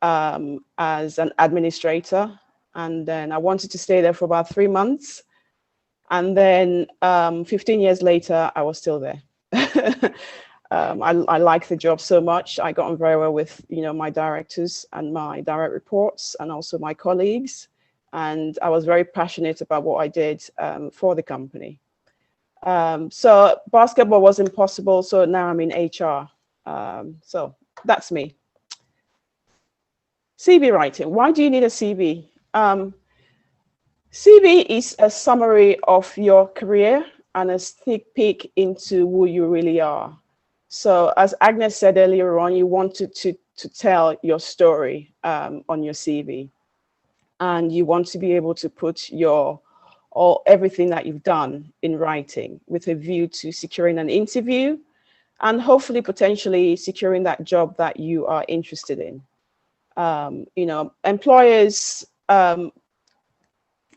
B: as an administrator, and then I wanted to stay there for about 3 months. And then 15 years later, I was still there. I liked the job so much. I got on very well with my directors and my direct reports and also my colleagues. And I was very passionate about what I did for the company. So basketball was impossible. So now I'm in HR. So that's me. CV writing. Why do you need a CV? CV is a summary of your career and a sneak peek into who you really are. So as Agnes said earlier on, you wanted to tell your story on your CV. And you want to be able to put everything that you've done in writing with a view to securing an interview and hopefully potentially securing that job that you are interested in. Employers,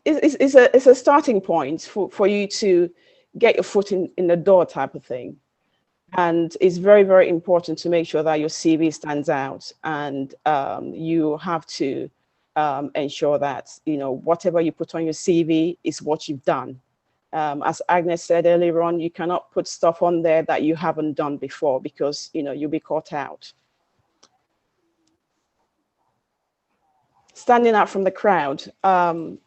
B: it's a starting point for you to get your foot in the door type of thing. And it's very, very important to make sure that your CV stands out, and you have to ensure that, whatever you put on your CV is what you've done. As Agnes said earlier on, you cannot put stuff on there that you haven't done before because, you'll be caught out. Standing out from the crowd.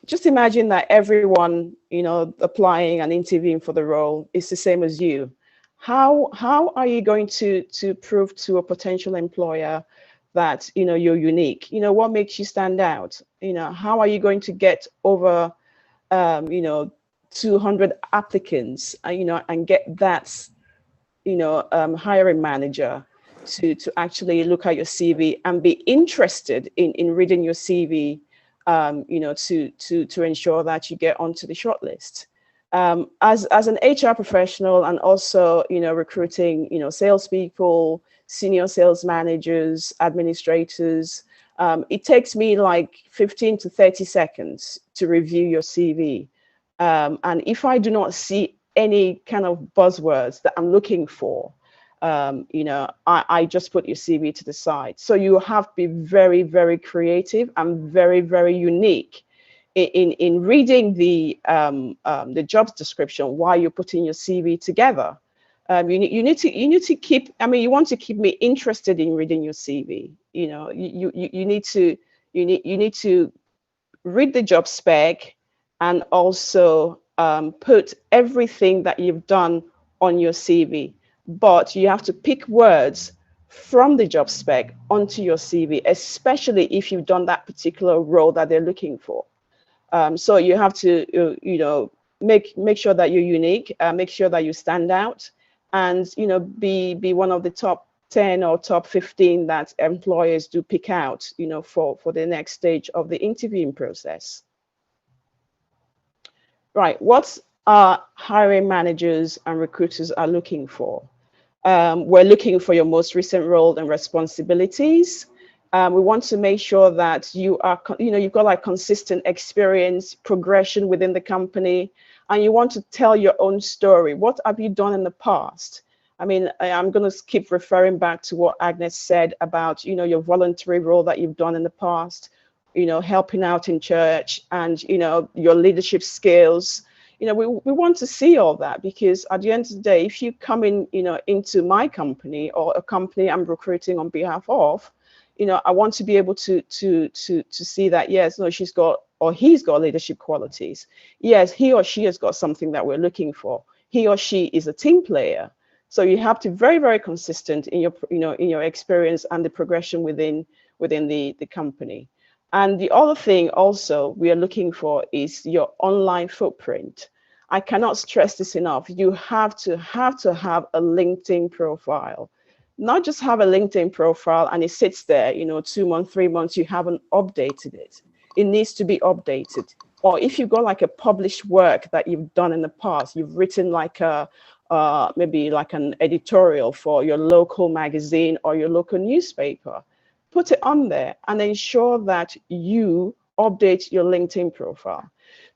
B: Just imagine that everyone, applying and interviewing for the role is the same as you. How are you going to prove to a potential employer that you're unique? What makes you stand out? How are you going to get over 200 applicants and get that hiring manager to actually look at your CV and be interested in reading your CV, to ensure that you get onto the shortlist. As an HR professional and also, recruiting, salespeople, senior sales managers, administrators, it takes me like 15 to 30 seconds to review your CV. And if I do not see any kind of buzzwords that I'm looking for, I just put your CV to the side. So you have to be very, very creative and very, very unique in reading the job description while you're putting your CV together. You need to keep. You want to keep me interested in reading your CV. You need to read the job spec and also put everything that you've done on your CV. But you have to pick words from the job spec onto your CV, especially if you've done that particular role that they're looking for. So you have to, make sure that you're unique, make sure that you stand out, and be one of the top 10 or top 15 that employers do pick out, for the next stage of the interviewing process. Right, what hiring managers and recruiters are looking for? We're looking for your most recent role and responsibilities. We want to make sure that you've got like consistent experience, progression within the company, and you want to tell your own story. What have you done in the past? I'm going to keep referring back to what Agnes said about, your voluntary role that you've done in the past, helping out in church, and, your leadership skills. We want to see all that, because at the end of the day, if you come in, into my company or a company I'm recruiting on behalf of, I want to be able to see that, yes, no, she's got or he's got leadership qualities. Yes, he or she has got something that we're looking for. He or she is a team player. So you have to be very, very consistent in your, in your experience and the progression within the company. And the other thing also we are looking for is your online footprint. I cannot stress this enough. You have to have a LinkedIn profile. Not just have a LinkedIn profile and it sits there, 2 months, 3 months, you haven't updated it. It needs to be updated. Or if you've got like a published work that you've done in the past, you've written like maybe like an editorial for your local magazine or your local newspaper, put it on there and ensure that you update your LinkedIn profile.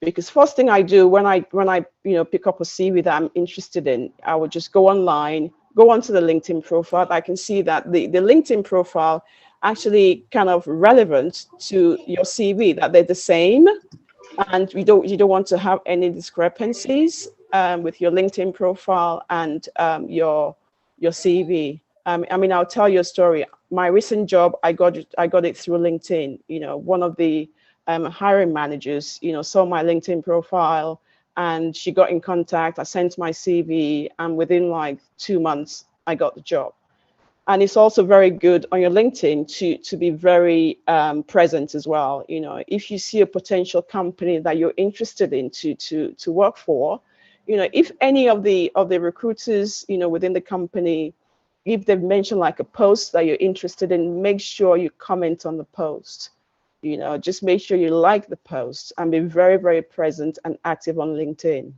B: Because first thing I do when I pick up a CV that I'm interested in, I would just go online, go onto the LinkedIn profile. I can see that the LinkedIn profile actually kind of relevant to your CV, that they're the same, and you don't want to have any discrepancies with your LinkedIn profile and your CV. I mean, I'll tell you a story. My recent job, I got it through LinkedIn. One of the hiring managers, saw my LinkedIn profile and she got in contact. I sent my CV and within like 2 months, I got the job. And it's also very good on your LinkedIn to be very present as well. If you see a potential company that you're interested in to work for, if any of the recruiters, within the company, if they've mentioned like a post that you're interested in, make sure you comment on the post. Just make sure you like the post and be very, very present and active on LinkedIn.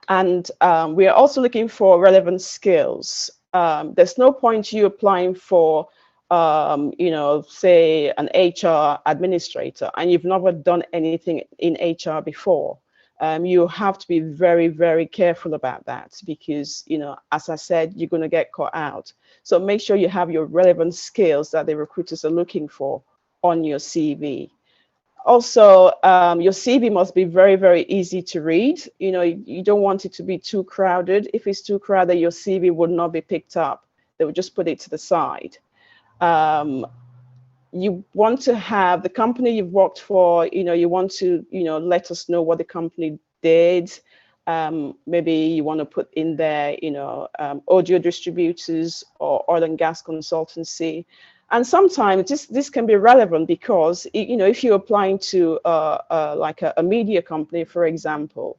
B: And we are also looking for relevant skills. There's no point you applying for, say an HR administrator and you've never done anything in HR before. You have to be very, very careful about that because, as I said, you're going to get caught out. So make sure you have your relevant skills that the recruiters are looking for on your CV. Also, your CV must be very, very easy to read. You don't want it to be too crowded. If it's too crowded, your CV would not be picked up. They would just put it to the side. You want to have the company you've worked for, you want to, let us know what the company did. Maybe you want to put in there, audio distributors or oil and gas consultancy. And sometimes this can be relevant because, if you're applying to like a media company, for example,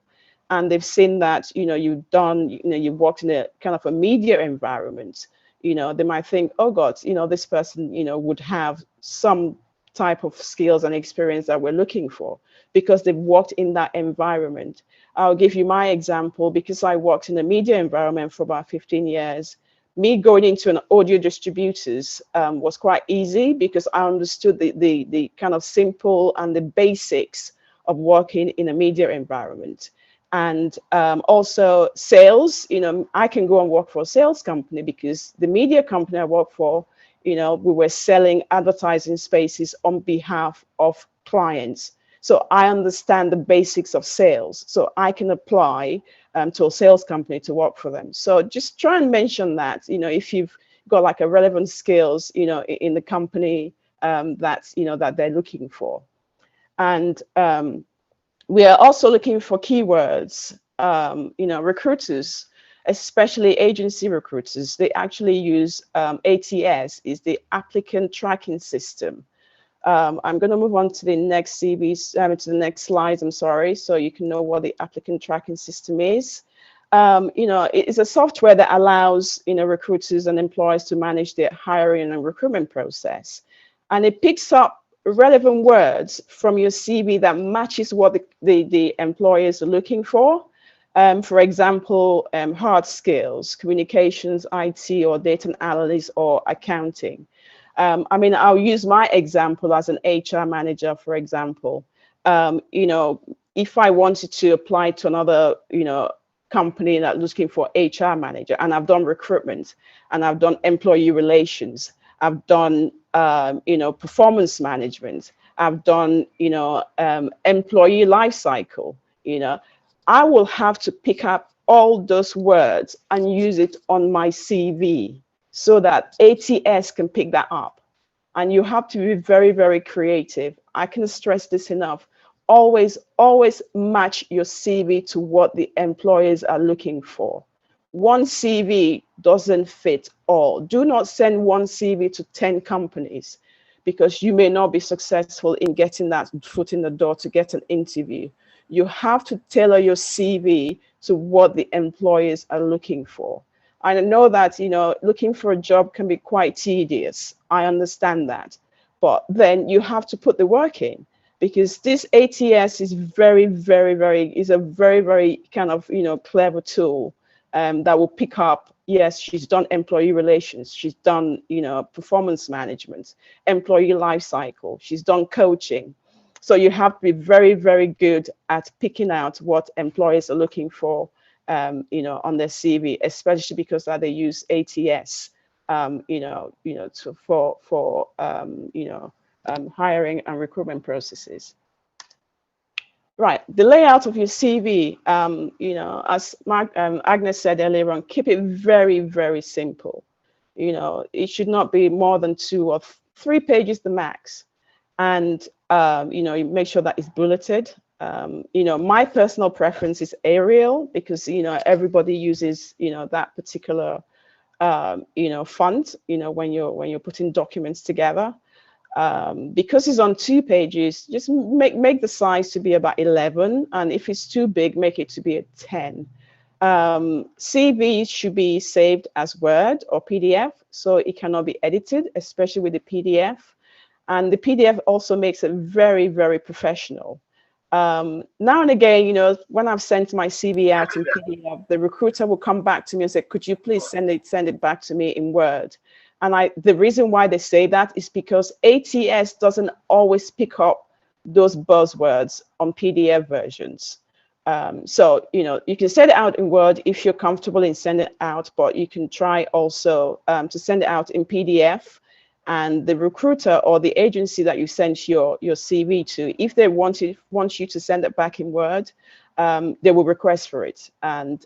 B: and they've seen that, you've worked in a kind of a media environment, they might think, oh God, this person, would have some type of skills and experience that we're looking for because they've worked in that environment. I'll give you my example because I worked in a media environment for about 15 years. Me going into an audio distributors was quite easy because I understood the kind of simple and the basics of working in a media environment. And also sales, I can go and work for a sales company because the media company I work for, we were selling advertising spaces on behalf of clients. So I understand the basics of sales. So I can apply to a sales company to work for them. So just try and mention that, if you've got like a relevant skills, in the company that they're looking for. And we are also looking for keywords. Recruiters, especially agency recruiters, they actually use ATS, is the applicant tracking system. I'm going to move on to the next to the next slides, I'm sorry, so you can know what the applicant tracking system is. It's a software that allows, recruiters and employers to manage their hiring and recruitment process. And it picks up relevant words from your CV that matches what the employers are looking for. For example, hard skills, communications, IT, or data analysis, or accounting. I'll use my example as an HR manager, for example. If I wanted to apply to another, company that's looking for HR manager, and I've done recruitment, and I've done employee relations, I've done, performance management, I've done, employee life cycle, I will have to pick up all those words and use it on my CV so that ATS can pick that up. And you have to be very, very creative. I can stress this enough. Always, always match your CV to what the employers are looking for. One CV doesn't fit all. Do not send one CV to 10 companies because you may not be successful in getting that foot in the door to get an interview. You have to tailor your CV to what the employers are looking for. I know that, you know, looking for a job can be quite tedious. I understand that. But then you have to put the work in, because this ATS is very, very, is a very, very kind of, you know, clever tool that will pick up, yes, she's done employee relations, she's done, you know, performance management, employee life cycle, she's done coaching. So you have to be very, very good at picking out what employers are looking for, you know, on their CV, especially because they use ATS, you know, for hiring and recruitment processes. Right, the layout of your CV, you know, as Agnes said earlier on, keep it very, very simple. You know, it should not be more than 2 or 3 pages the max. And, you know, you make sure that it's bulleted. You know, my personal preference is Arial, because, you know, everybody uses, you know, that particular, you know, font, you know, when you're putting documents together. Because it's on 2 pages, just make the size to be about 11, and if it's too big, make it to be a 10. CV should be saved as Word or PDF, so it cannot be edited, especially with the PDF. And the PDF also makes it very, very professional. Now and again, you know, when I've sent my CV out in PDF, the recruiter will come back to me and say, could you please send it back to me in Word? And the reason why they say that is because ATS doesn't always pick up those buzzwords on PDF versions. So, you know, you can send it out in Word if you're comfortable in sending it out, but you can try also to send it out in PDF. And the recruiter or the agency that you sent your CV to, if they want you to send it back in Word, they will request for it. And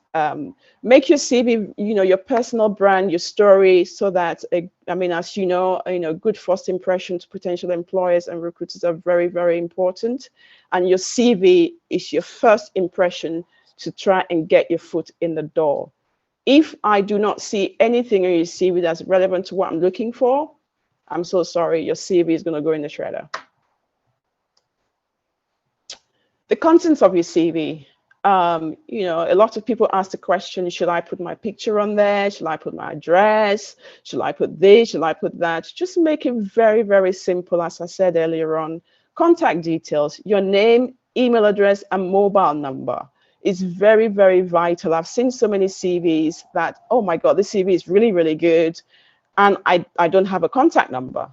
B: make your CV, you know, your personal brand, your story, so that, I mean, as you know, good first impression to potential employers and recruiters are very, very important. And your CV is your first impression to try and get your foot in the door. If I do not see anything in your CV that's relevant to what I'm looking for, I'm so sorry, your CV is going to go in the shredder. The contents of your CV. You know, a lot of people ask the question, should I put my picture on there? Should I put my address? Should I put this? Should I put that? Just make it very, very simple. As I said earlier on, contact details, your name, email address, and mobile number is very, very vital. I've seen so many CVs that, oh my God, this CV is really, really good, and I don't have a contact number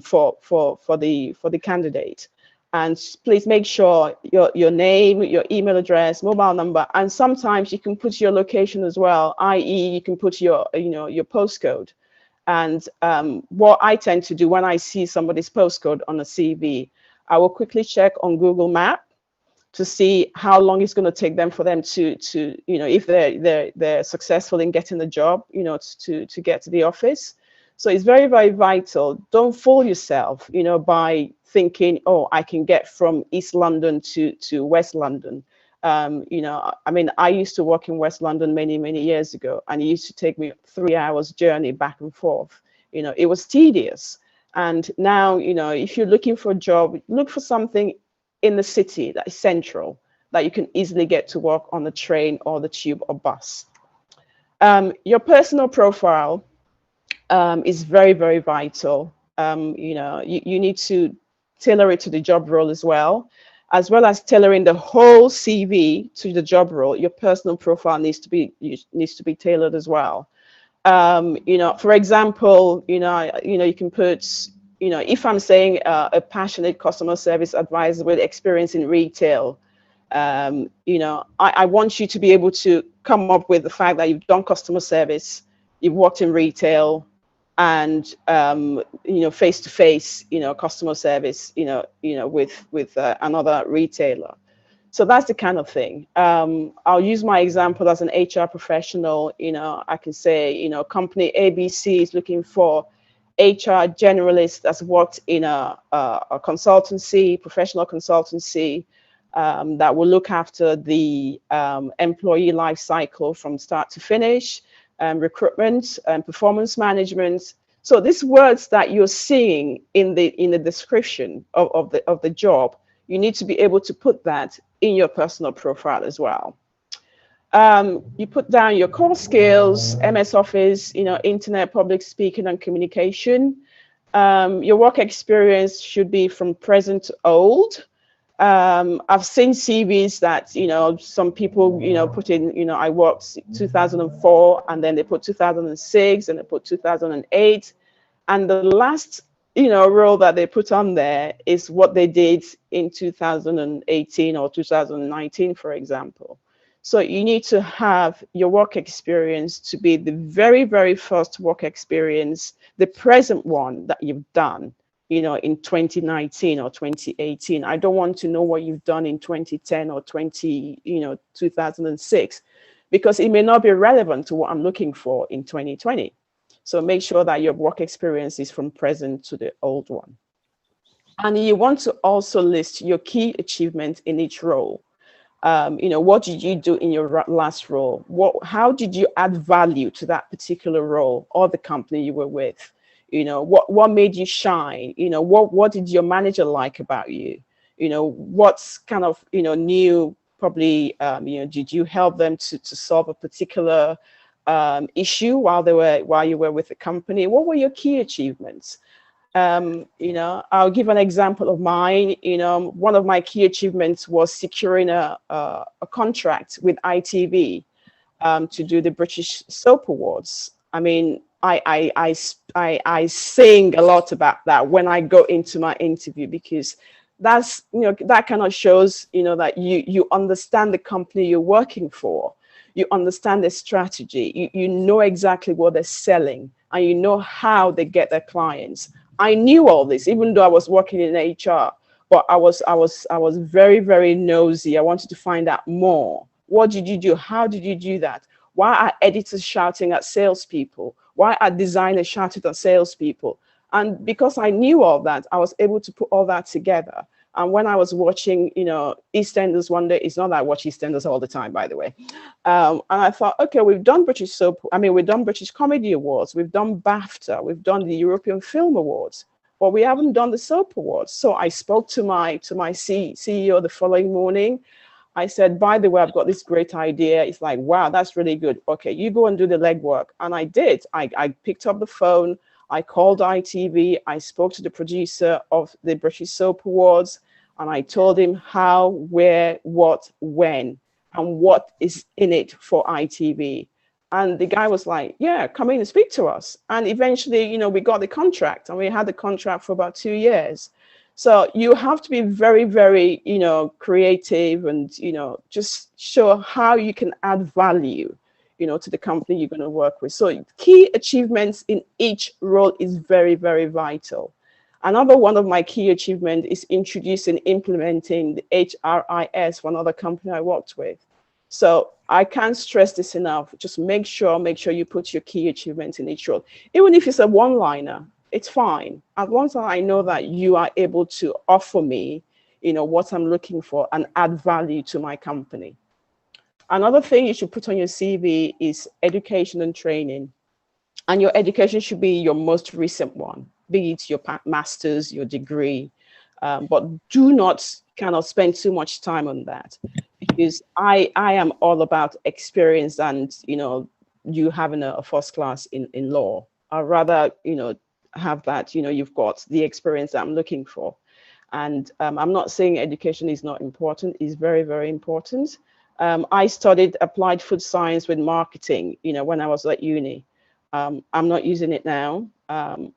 B: for the candidate. And please make sure your name, your email address, mobile number, and sometimes you can put your location as well, i.e. you can put your postcode. And what I tend to do when I see somebody's postcode on a CV, I will quickly check on Google Maps to see how long it's going to take them for them to you know, if they're successful in getting the job, you know, to get to the office. So it's very, very vital. Don't fool yourself, you know, by thinking, oh, I can get from East London to West London. You know, I mean, I used to work in West London many, many years ago, and it used to take me 3 hours journey back and forth. You know, it was tedious. And now, you know, if you're looking for a job, look for something in the city that is central, that you can easily get to work on the train or the tube or bus. Your personal profile is very, very vital. You know, you need to tailor it to the job role as well as tailoring the whole CV to the job role. Your personal profile needs to be tailored as well. You know, for example, you can put, you know, if I'm saying a passionate customer service advisor with experience in retail, you know, I want you to be able to come up with the fact that you've done customer service, you've worked in retail, and you know, face-to-face, you know, customer service, you know, with another retailer. So that's the kind of thing. I'll use my example as an HR professional. You know, I can say, you know, company ABC is looking for HR generalist that's worked in a consultancy, professional consultancy, that will look after the employee life cycle from start to finish, recruitment and performance management. So these words that you're seeing in the description of the job, you need to be able to put that in your personal profile as well. You put down your core skills, MS Office, internet, public speaking and communication. Your work experience should be from present to old. I've seen CVs that, some people, put in, I worked 2004 and then they put 2006 and they put 2008. And the last, role that they put on there is what they did in 2018 or 2019, for example. So you need to have your work experience to be the very, very first work experience, the present one that you've done, in 2019 or 2018. I don't want to know what you've done in 2010 or 2006, because it may not be relevant to what I'm looking for in 2020. So make sure that your work experience is from present to the old one. And you want to also list your key achievements in each role. What did you do in your last role? How did you add value to that particular role or the company you were with? What made you shine? What did your manager like about you? What's kind of, new, probably, did you help them to solve a particular issue while you were with the company? What were your key achievements? I'll give an example of mine. One of my key achievements was securing a contract with ITV to do the British Soap Awards. I mean, I sing a lot about that when I go into my interview, because that's, that kind of shows, that you understand the company you're working for. You understand the strategy. You know exactly what they're selling, and you know how they get their clients. I knew all this, even though I was working in HR, but I was very, very nosy. I wanted to find out more. What did you do? How did you do that? Why are editors shouting at salespeople? Why are designers shouting at salespeople? And because I knew all that, I was able to put all that together. And when I was watching, EastEnders one day, it's not that I watch EastEnders all the time, by the way. And I thought, okay, we've done we've done British Comedy Awards, we've done BAFTA, we've done the European Film Awards, but we haven't done the Soap Awards. So I spoke to my CEO the following morning. I said, by the way, I've got this great idea. It's like, wow, that's really good. Okay, you go and do the legwork. And I did. I picked up the phone. I called ITV. I spoke to the producer of the British Soap Awards, and I told him how, where, what, when, and what is in it for ITV. And the guy was like, yeah, come in and speak to us. And eventually, we got the contract, and we had the contract for about 2 years. So you have to be very, very, creative, and, just show how you can add value, to the company you're going to work with. So key achievements in each role is very, very vital. Another one of my key achievements is introducing, implementing the HRIS for another company I worked with. So I can't stress this enough. Just make sure you put your key achievements in each role. Even if it's a one-liner, it's fine. As long as I know that you are able to offer me, what I'm looking for and add value to my company. Another thing you should put on your CV is education and training. And your education should be your most recent one, be it your master's, your degree, but do not kind of spend too much time on that, because I am all about experience and, you having a first class in law. I'd rather, have that, you've got the experience that I'm looking for. And I'm not saying education is not important. It's very, very important. I studied applied food science with marketing, when I was at uni. I'm not using it now.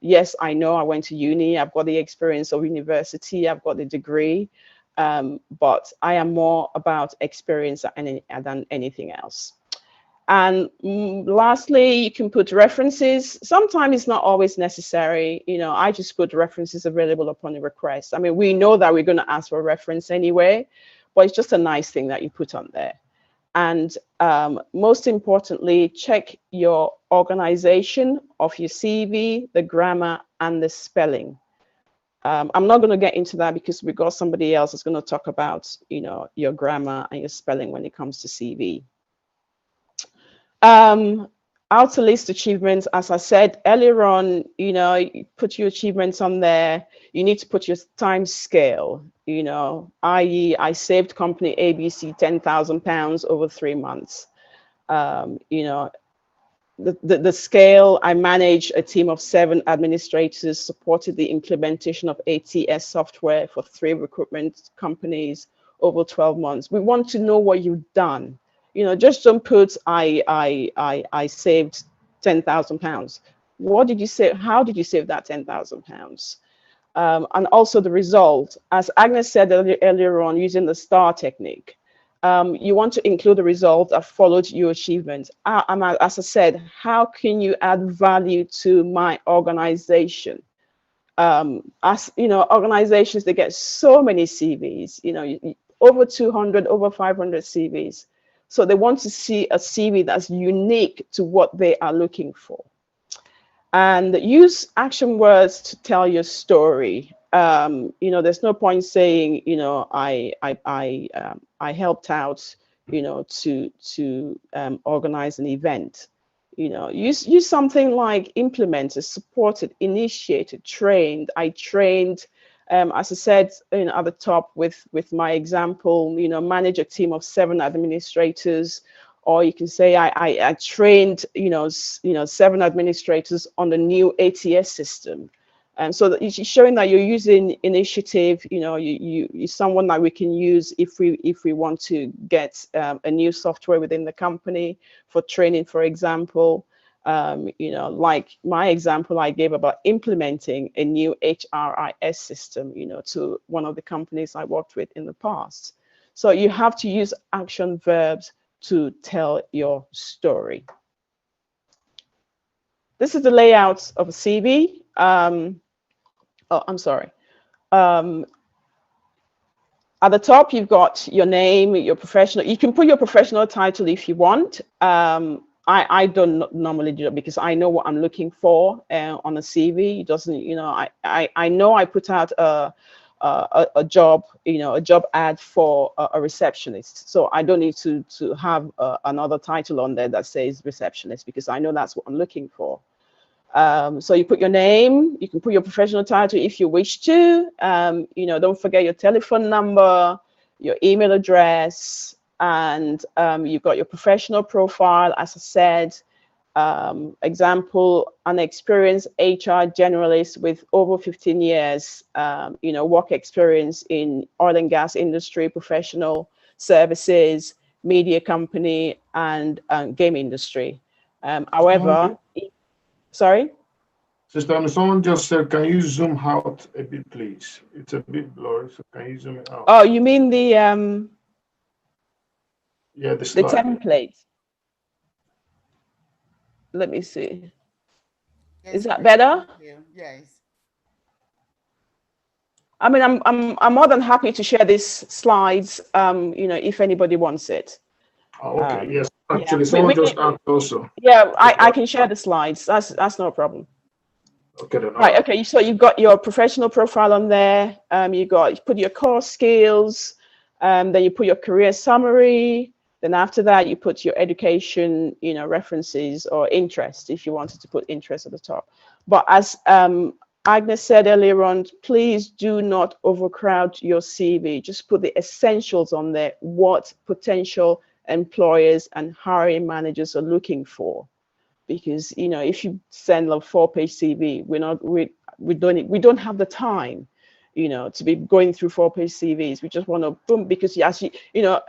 B: Yes, I know I went to uni. I've got the experience of university. I've got the degree. But I am more about experience than anything else. And lastly, you can put references. Sometimes it's not always necessary. I just put references available upon a request. I mean, we know that we're going to ask for a reference anyway, but it's just a nice thing that you put on there. And most importantly, check your organization of your CV, the grammar, and the spelling. I'm not going to get into that because we got somebody else that's going to talk about, your grammar and your spelling when it comes to CV. how to list achievements. As I said earlier on, you know, you put your achievements on there. You need to put your time scale, you know, i.e. I saved company ABC £10,000 over 3 months. You know, the scale, I manage a team of 7 administrators, supported the implementation of ATS software for 3 recruitment companies over 12 months. We want to know what you've done. You know, just don't put I saved £10,000. What did you save? How did you save that £10,000? And also the result, as Agnes said earlier on, using the STAR technique. You want to include the result that followed your achievement. As I said, how can you add value to my organization? As you know, organizations, they get so many CVs, you know, over 200, over 500 CVs. So they want to see a CV that's unique to what they are looking for. And use action words to tell your story. You know, there's no point saying, you know, I helped out, you know, to organize an event. You know, use something like implemented, supported, initiated, trained. I trained, as I said, you know, at the top with my example, you know, manage a team of 7 administrators. Or you can say I trained, you know, 7 administrators on the new ATS system. And so that it's showing that you're using initiative, you know, you're someone that we can use if we want to get a new software within the company for training, for example. You know, like my example I gave about implementing a new HRIS system, you know, to one of the companies I worked with in the past. So you have to use action verbs to tell your story. This is the layout of a CV. Oh, I'm sorry. At the top, you've got your name, your professional. You can put your professional title if you want. I don't normally do it because I know what I'm looking for on a CV. It doesn't, you know, I know I put out a job, you know, a job ad for a receptionist. So I don't need to have another title on there that says receptionist because I know that's what I'm looking for. So you put your name, you can put your professional title if you wish to. You know, don't forget your telephone number, your email address, and you've got your professional profile, as I said. Example, an experienced HR generalist with over 15 years, you know, work experience in oil and gas industry, professional services, media company, and game industry. However, sorry?
C: Sister, someone just said, can you zoom out a bit, please? It's a bit blurry, so can you zoom it out?
B: Oh, you mean the
C: yeah, the slide.
B: The template. Let me see. Yes, is that better?
E: Yes.
B: I mean, I'm more than happy to share these slides, you know, if anybody wants it.
C: Oh, okay. Yes, actually, someone just asked also.
B: Yeah, I can share the slides. That's no problem.
C: Okay, then.
B: Right. Okay. So you've got your professional profile on there. You put your core skills. Then you put your career summary. Then after that, you put your education, you know, references or interest if you wanted to put interest at the top. But as Agnes said earlier on, please do not overcrowd your CV. Just put the essentials on there. What potential employers and hiring managers are looking for. Because, you know, if you send a 4-page CV, we don't have the time, you know, to be going through 4-page CVs. We just want to boom, because you know,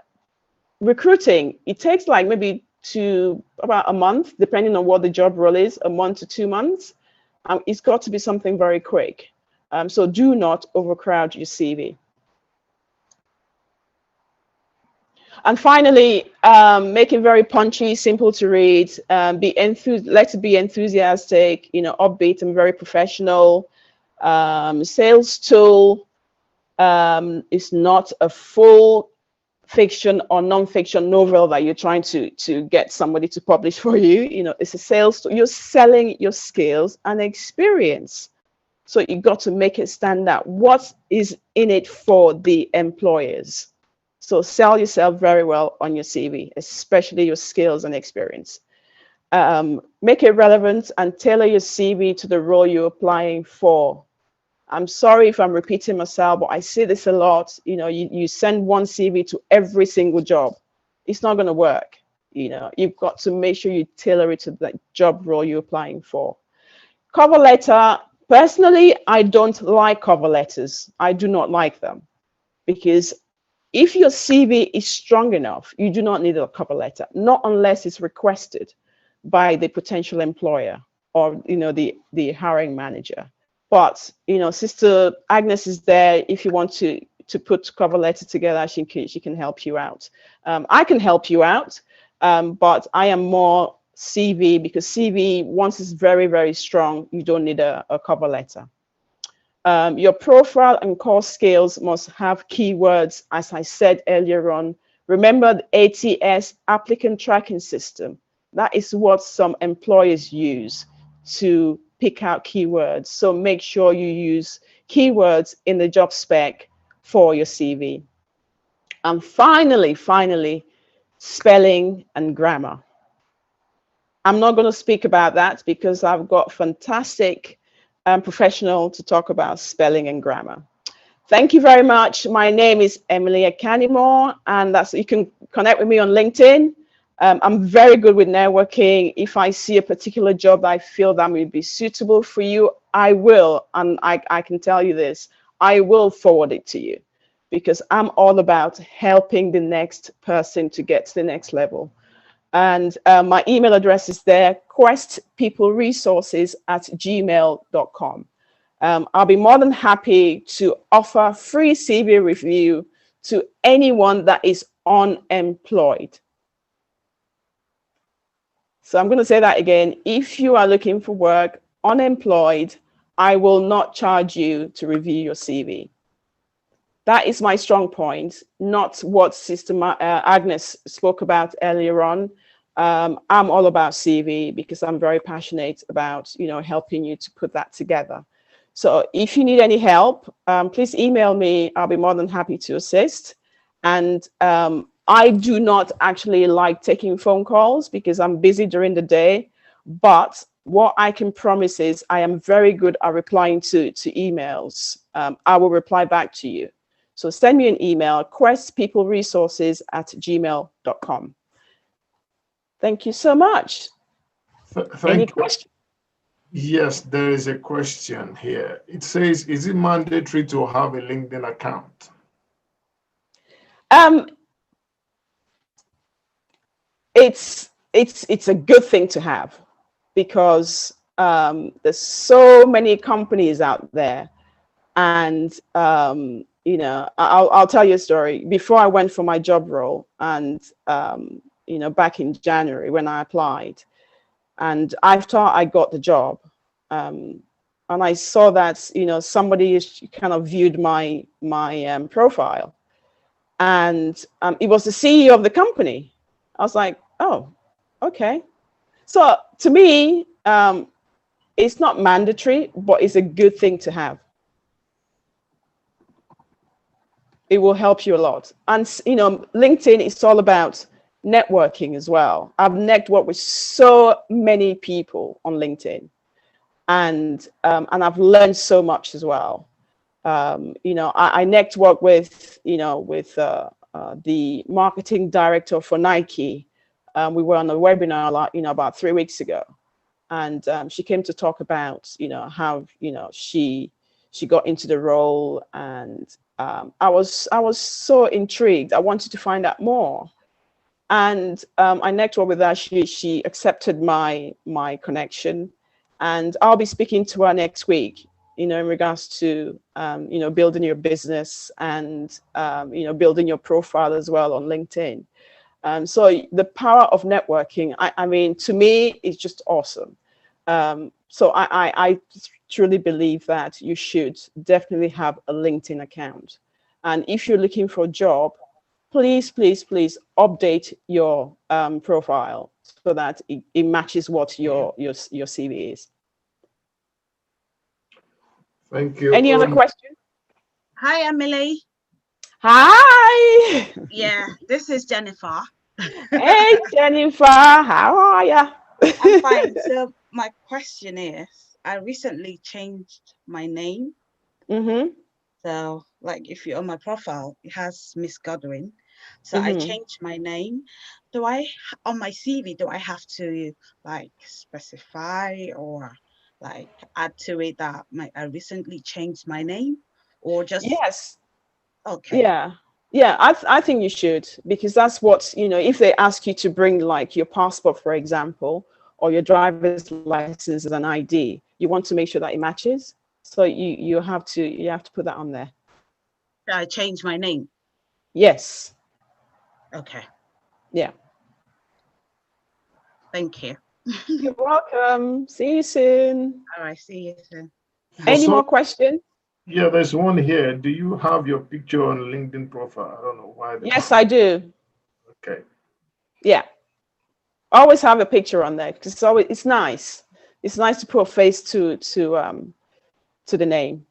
B: recruiting, it takes like maybe about a month, depending on what the job role is, a month to 2 months. It's got to be something very quick. So do not overcrowd your CV. And finally, make it very punchy, simple to read. Let it be enthusiastic, you know, upbeat and very professional. Sales tool is not a full fiction or non-fiction novel that you're trying to get somebody to publish for you. You know, it's a sales tool. You're selling your skills and experience. So you got to make it stand out. What is in it for the employers? So sell yourself very well on your CV, especially your skills and experience. Make it relevant and tailor your CV to the role you're applying for. I'm sorry if I'm repeating myself, but I see this a lot. You know, you send one CV to every single job. It's not going to work. You know, you've got to make sure you tailor it to the job role you're applying for. Cover letter. Personally, I don't like cover letters. I do not like them, because if your CV is strong enough, you do not need a cover letter, not unless it's requested by the potential employer or, you know, the hiring manager. But, you know, Sister Agnes is there. If you want to put cover letter together, she can help you out. I can help you out, but I am more CV, because CV, once it's very, very strong, you don't need a cover letter. Your profile and core skills must have keywords, as I said earlier on. Remember the ATS, applicant tracking system. That is what some employers use to pick out keywords. So make sure you use keywords in the job spec for your CV. And finally, spelling and grammar. I'm not going to speak about that because I've got fantastic professional to talk about spelling and grammar. Thank you very much. My name is Emily Akanimore, and you can connect with me on LinkedIn. I'm very good with networking. If I see a particular job that I feel that may be suitable for you, I will, and I can tell you this, I will forward it to you, because I'm all about helping the next person to get to the next level. And my email address is there, questpeopleresources@gmail.com. I'll be more than happy to offer free CV review to anyone that is unemployed. So I'm going to say that again. If you are looking for work, unemployed, I will not charge you to review your CV. That is my strong point, not what Sister Agnes spoke about earlier on. I'm all about CV because I'm very passionate about, you know, helping you to put that together. So if you need any help, please email me. I'll be more than happy to assist. And I do not actually like taking phone calls because I'm busy during the day. But what I can promise is I am very good at replying to emails. I will reply back to you. So send me an email, questpeopleresources@gmail.com. Thank you so much. Any questions?
C: Yes, there is a question here. It says, is it mandatory to have a LinkedIn account?
B: It's a good thing to have, because there's so many companies out there. And you know, I'll tell you a story. Before I went for my job role, and you know, back in January when I applied, and I thought I got the job, and I saw that, you know, somebody kind of viewed my profile, and it was the CEO of the company. I was like, oh, okay. So to me, it's not mandatory, but it's a good thing to have. It will help you a lot. And, you know, LinkedIn is all about networking as well. I've networked with so many people on LinkedIn, and I've learned so much as well. You know, I networked with, you know, with the marketing director for Nike. We were on a webinar, you know, about 3 weeks ago, and she came to talk about, you know, how, you know, she got into the role, and I was so intrigued. I wanted to find out more, and I networked with her. She accepted my connection, and I'll be speaking to her next week, you know, in regards to you know, building your business and you know, building your profile as well on LinkedIn. So the power of networking, I mean, to me, is just awesome. So I truly believe that you should definitely have a LinkedIn account. And if you're looking for a job, please update your profile so that it matches what your CV is.
C: Thank you.
B: Any other questions?
E: Hi, Emily.
B: Hi.
E: Yeah, this is Jennifer.
B: Hey, Jennifer, how are you?
E: I'm fine. So my question is, I recently changed my name. So like if you're on my profile, it has Miss Godwin. So I changed my name. Do I, on my CV, do I have to like specify or like add to it that I recently changed my name, or just?
B: Yes.
E: Okay.
B: Yeah, I think you should, because that's what, if they ask you to bring like your passport, for example, or your driver's license as an ID, you want to make sure that it matches. So you have to put that on there.
E: I change my name.
B: Yes.
E: Okay.
B: Yeah.
E: Thank you.
B: You're welcome. See you soon.
E: All right. See you soon.
B: Any more questions?
C: Yeah, there's one here. Do you have your picture on LinkedIn profile? I don't know why.
B: Yes, I do.
C: Okay.
B: Yeah. Always have a picture on there because it's nice. It's nice to put a face to the name.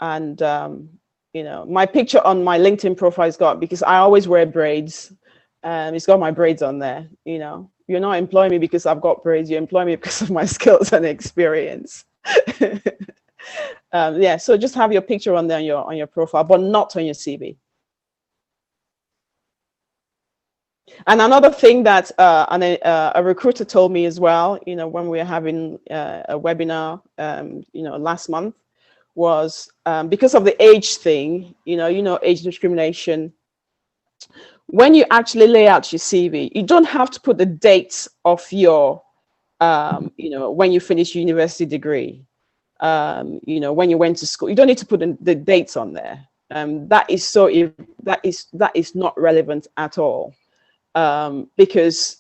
B: And my picture on my LinkedIn profile is got, because I always wear braids. It's got my braids on there. You're not employing me because I've got braids. You employ me because of my skills and experience. Yeah, so just have your picture on there on your profile, but not on your CV. And another thing that a recruiter told me as well, when we were having a webinar, last month, was because of the age thing, age discrimination. When you actually lay out your CV, you don't have to put the dates of your, when you finish university degree, when you went to school. You don't need to put the dates on there. That is not relevant at all, because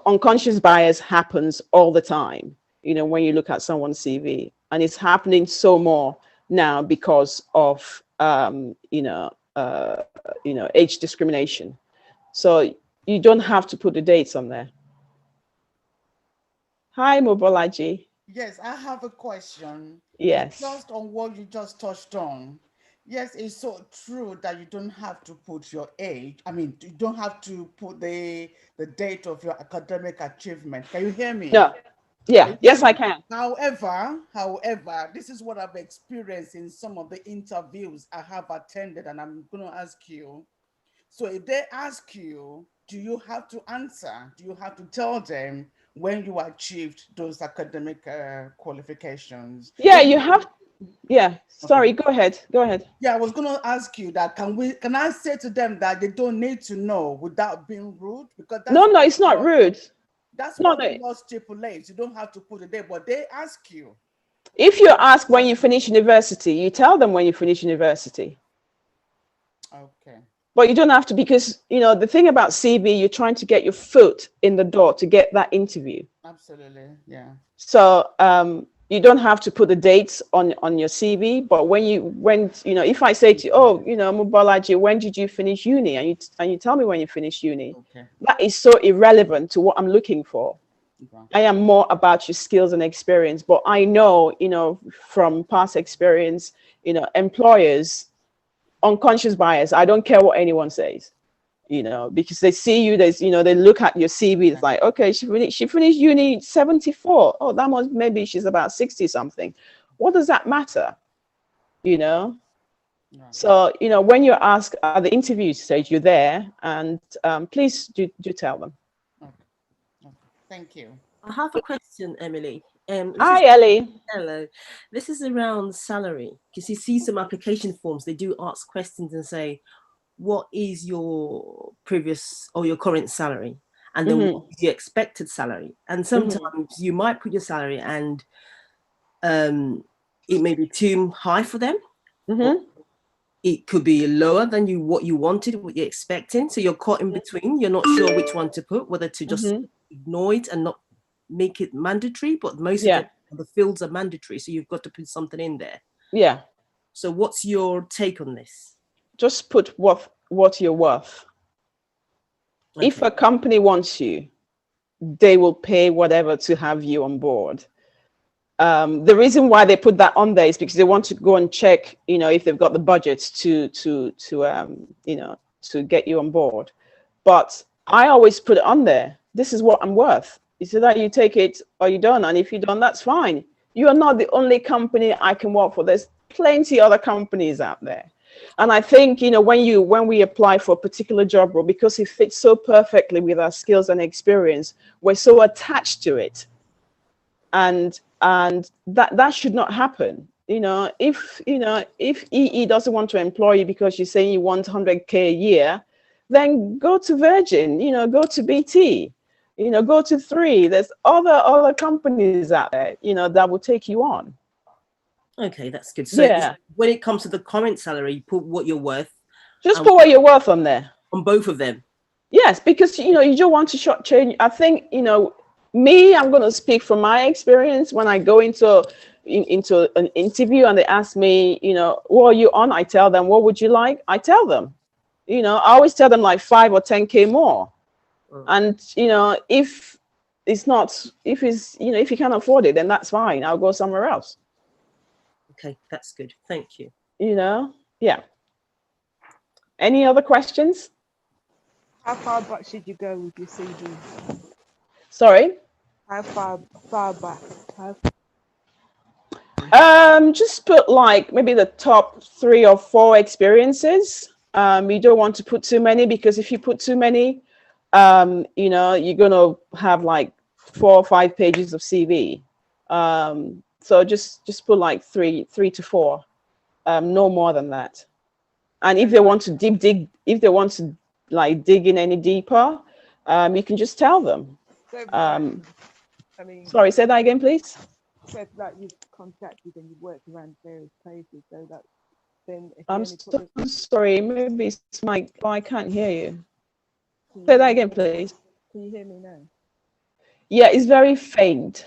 B: unconscious bias happens all the time. When you look at someone's CV, and it's happening so more now because of age discrimination. So you don't have to put the dates on there. Hi, Mobolaji.
F: Yes, I have a question.
B: Yes.
F: Just on what you just touched on. Yes, it's so true that you don't have to put your age. I mean, you don't have to put the date of your academic achievement. Can you hear me?
B: No. Yeah. Yes, I can.
F: However, this is what I've experienced in some of the interviews I have attended, and I'm going to ask you. So if they ask you, do you have to answer? Do you have to tell them when you achieved those academic qualifications?
B: Yeah, you have. Yeah, sorry, okay. Go ahead.
F: Yeah, I was going to ask you that, can I say to them that they don't need to know without being rude? Because that's
B: no, it's not rude.
F: That's what the law stipulates. You don't have to put it there, but they ask you.
B: If you ask when you finish university, you tell them when you finish university.
F: Okay.
B: But you don't have to, because, the thing about CV, you're trying to get your foot in the door to get that interview.
F: Absolutely, yeah.
B: So you don't have to put the dates on your CV, but if I say to you, Mobolaji, when did you finish uni? And you tell me when you finished uni, okay. That is so irrelevant to what I'm looking for. Okay. I am more about your skills and experience, but I know, from past experience, employers, unconscious bias. I don't care what anyone says, because they see you, they look at your CV. It's like, okay, she finished uni 74. Oh, that was, maybe she's about 60 something. What does that matter? Yeah. So, when you're asked at the interview stage, you're there, and please do tell them.
F: Okay. Thank you.
D: I have a question, Emily.
B: Hi, Ellie.
D: Hello. This is around salary, because you see some application forms, they do ask questions and say, what is your previous or your current salary? And then what is your expected salary? And sometimes you might put your salary and it may be too high for them. It could be lower than what you wanted, what you're expecting. So you're caught in between. You're not sure which one to put, whether to just ignore it and not make it mandatory, but most of the fields are mandatory, so you've got to put something in there.
B: Yeah.
D: So what's your take on this? Just
B: put what you're worth. Okay. If a company wants you, they will pay whatever to have you on board. The reason why they put that on there is because they want to go and check, if they've got the budget to get you on board. But I always put it on there. This is what I'm worth. It's either you take it or you don't. And if you don't, that's fine. You are not the only company I can work for. There's plenty other companies out there. And I think, you know, when we apply for a particular job role, because it fits so perfectly with our skills and experience, we're so attached to it. And that should not happen. You know, if EE doesn't want to employ you because you're saying you want 100K a year, then go to Virgin, you know, go to BT, you know, go to Three. There's other companies out there, you know, that will take you on.
D: Okay, that's good. So
B: yeah,
D: when it comes to the current salary, you put what you're worth.
B: Just put what you're worth on there.
D: On both of them.
B: Yes, because, you know, you don't want to shortchange. I think, you know, I'm going to speak from my experience. When I go into an interview and they ask me, you know, what are you on? I tell them, what would you like? I tell them, you know, I always tell them like 5 or 10K more. And, you know, if you can't afford it, then that's fine. I'll go somewhere else.
D: Okay, that's good. Thank you.
B: You know, yeah. Any other questions?
G: How far back should you go with your CV?
B: Sorry?
G: How far back?
B: Just put like maybe the top 3 or 4 experiences. You don't want to put too many, because if you put too many, you know, you're gonna have like 4 or 5 pages of CV. So just put like 3 to 4, no more than that. And if they want to dig, if they want to like dig in any deeper, you can just tell them.
G: I mean,
B: sorry, say that again, please.
G: Said that you've contacted and you've worked around various places, so that then if
B: I'm so sorry, maybe it's my, I can't hear you. Say that again, please.
G: Can you hear me now?
B: Yeah, it's very faint.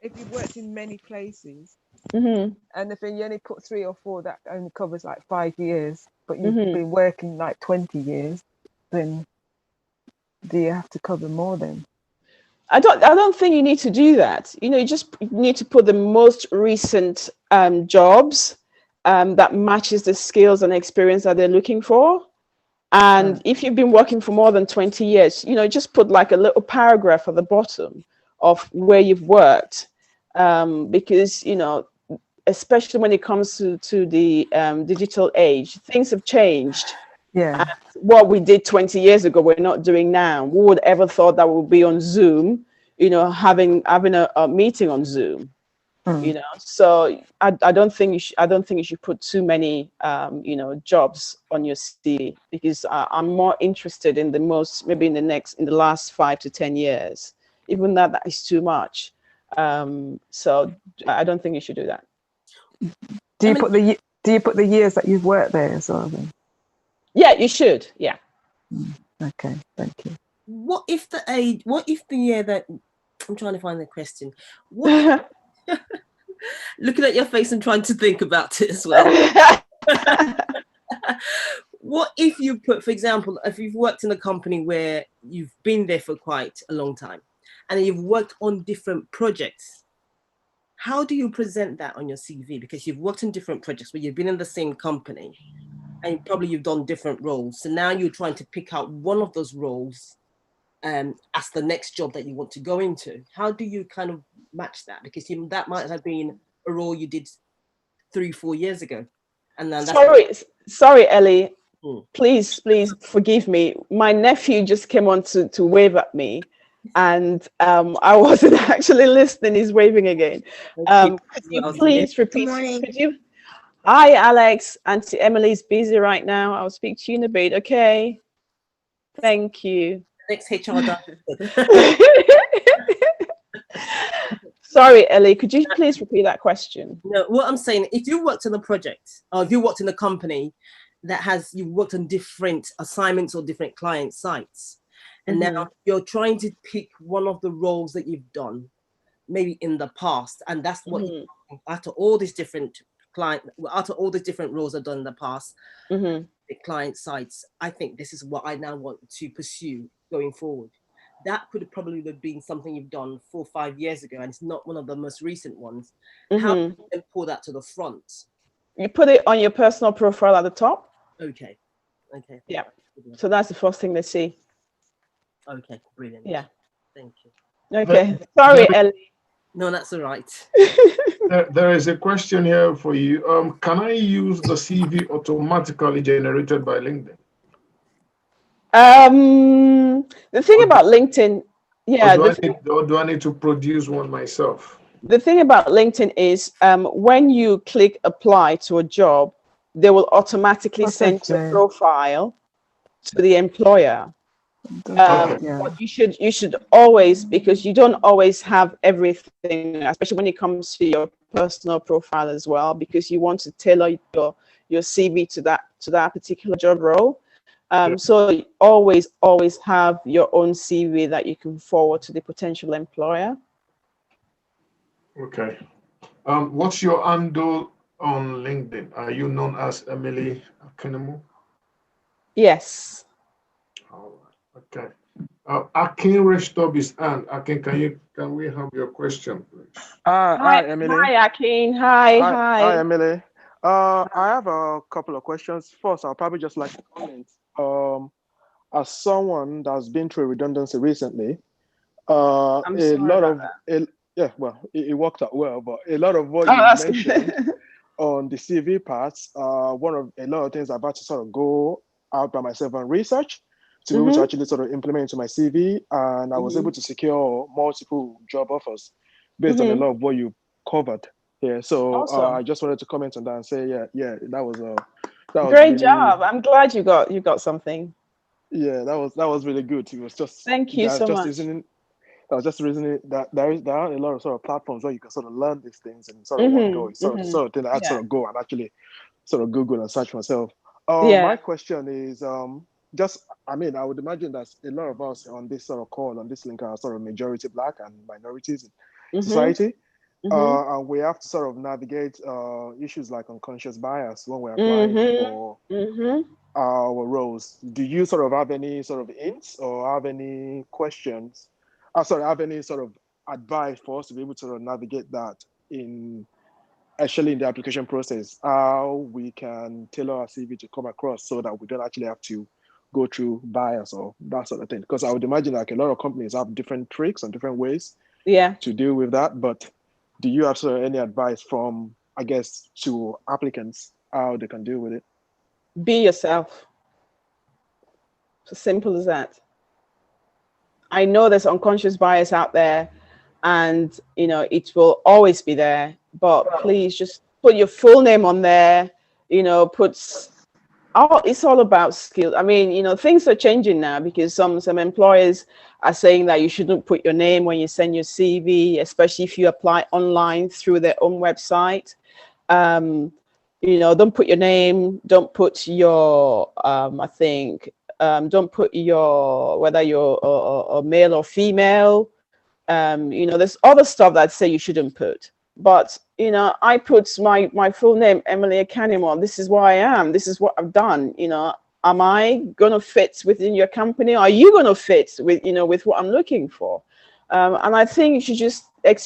G: If you've worked in many places,
B: and
G: if you only put 3 or 4, that only covers like 5 years, but you've been working like 20 years, then do you have to cover more then?
B: I don't think you need to do that. You know, you just need to put the most recent jobs that matches the skills and experience that they're looking for. And if you've been working for more than 20 years, you know, just put like a little paragraph at the bottom of where you've worked, because, you know, especially when it comes to the digital age, things have changed.
G: Yeah.
B: And what we did 20 years ago, we're not doing now. Who would ever thought that we'll be on Zoom, you know, having a meeting on Zoom, you know? So I don't think you should put too many, you know, jobs on your CV, because I'm more interested in maybe in the last 5 to 10 years. Even that is too much. So I don't think you should do that.
G: Do you put the years that you've worked there as well then?
B: Yeah, you should. Yeah.
G: Okay, thank you.
D: What if the year that, I'm trying to find the question. What looking at your face and trying to think about it as well. What if you put, for example, if you've worked in a company where you've been there for quite a long time and you've worked on different projects, how do you present that on your CV? Because you've worked in different projects where you've been in the same company and probably you've done different roles. So now you're trying to pick out one of those roles as the next job that you want to go into. How do you kind of match that? Because that might have been a role you did 3-4 years ago. And then
B: sorry, Ellie. Please forgive me. My nephew just came on to wave at me, and I wasn't actually listening. He's waving again. Could you please repeat? Could you? Hi, Alex. Auntie Emily's busy right now. I'll speak to you in a bit. Okay. Thank you.
D: Next HR.
B: Sorry, Ellie. Could you please repeat that question?
D: No, what I'm saying, if you worked on a project, or if you worked in a company that you've worked on different assignments or different client sites, and now you're trying to pick one of the roles that you've done, maybe in the past, and that's what after all these different roles I've done in the past, the client sites, I think this is what I now want to pursue going forward. That could have probably been something you've done 4 or 5 years ago, and it's not one of the most recent ones. How do you then pull that to the front?
B: You put it on your personal profile at the top.
D: Okay.
B: Yeah. So that's the first thing they see.
D: Okay, brilliant.
B: Yeah.
D: Thank you.
B: Okay, sorry, Ellie.
D: No, that's all right.
C: There is a question here for you. Can I use the CV automatically generated by LinkedIn?
B: The thing about LinkedIn, yeah.
C: Or do I need to produce one myself?
B: The thing about LinkedIn is when you click apply to a job, they will automatically send your profile to the employer. But you should always, because you don't always have everything, especially when it comes to your personal profile as well, because you want to tailor your CV to that particular job role. So always have your own CV that you can forward to the potential employer.
C: Okay. What's your handle on LinkedIn? Are you known as Emily Akinemu?
B: Yes.
C: All right. Okay. Akin raised up his hand. Akin, can we have your question, please?
H: Hi, Emily.
B: Hi, Akin. Hi,
H: Emily. I have a couple of questions. First, I'll probably just like to comment. As someone that's been through redundancy recently, it worked out well, but a lot of what you mentioned on the CV parts, a lot of things I've had to sort of go out by myself and research to be able to actually sort of implement into my CV, and I was able to secure multiple job offers based on a lot of what you covered here. So I just wanted to comment on that and say, that was
B: great job. I'm glad you got something.
H: Yeah, that was really good. It was just
B: thank you so much.
H: I was just reasoning that there are a lot of sort of platforms where you can sort of learn these things and sort of one go. Sort of thing I'd sort of go and actually sort of Google and search myself. My question is I would imagine that a lot of us on this sort of call, on this link, are sort of majority Black and minorities in society. And we have to sort of navigate issues like unconscious bias when we're applying for our roles. Do you sort of have any sort of hints or have any questions? Have any sort of advice for us to be able to sort of navigate that actually in the application process, how we can tailor our CV to come across so that we don't actually have to go through bias or that sort of thing? Because I would imagine like a lot of companies have different tricks and different ways to deal with that. But do you have sort of any advice from, I guess, to applicants how they can deal with it?
B: Be yourself. It's as simple as that. I know there's unconscious bias out there, and it will always be there, but please just put your full name on there. It's all about skill. I mean, things are changing now because some employers are saying that you shouldn't put your name when you send your CV, especially if you apply online through their own website. Don't put your name, don't put your don't put your whether you're a male or female. There's other stuff that say you shouldn't put, but I put my full name, Emily Akinemu. This is what I am. This is what I've done. Am I gonna fit within your company? Are you gonna fit with what I'm looking for? And I think you should just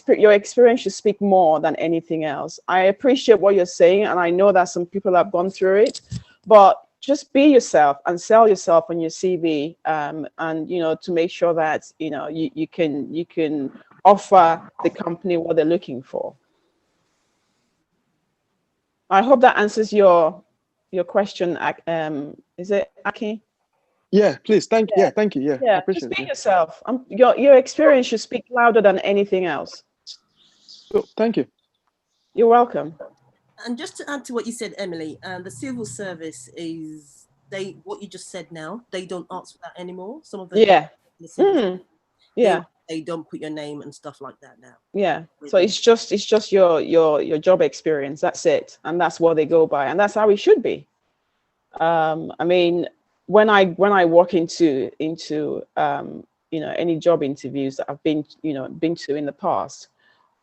B: your experience should speak more than anything else. I appreciate what you're saying, and I know that some people have gone through it, but just be yourself and sell yourself on your CV, and to make sure that you can offer the company what they're looking for. I hope that answers your question. Is it Aki?
H: Yeah, please. Thank you. Yeah, I appreciate
B: just be yourself. Your experience should speak louder than anything else.
H: Oh, thank you.
B: You're welcome.
D: And just to add to what you said, Emily, the civil service is what you just said now. They don't ask for that anymore. Some of them, they don't put your name and stuff like that now.
B: Yeah. So it's just your job experience. That's it, and that's what they go by, and that's how it should be. I mean, when I walk into any job interviews that I've been to in the past,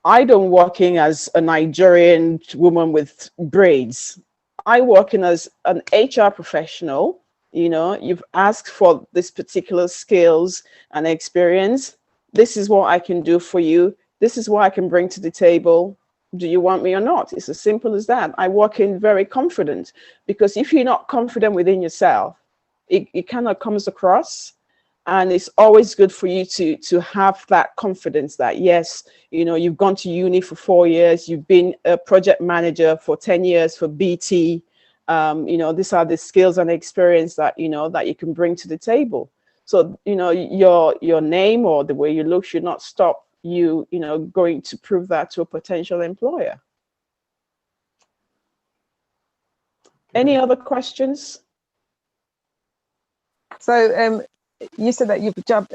B: I don't walk in as a Nigerian woman with braids. I walk in as an HR professional. You've asked for this particular skills and experience. This is what I can do for you. This is what I can bring to the table. Do you want me or not? It's as simple as that. I walk in very confident, because if you're not confident within yourself, it kind of comes across. And it's always good for you to have that confidence that, yes, you know, you've gone to uni for 4 years, you've been a project manager for 10 years for BT. You know, these are the skills and experience that, you know, that you can bring to the table. So, you know, your name or the way you look should not stop you, you know, going to prove that to a potential employer. Any other questions?
G: So you said that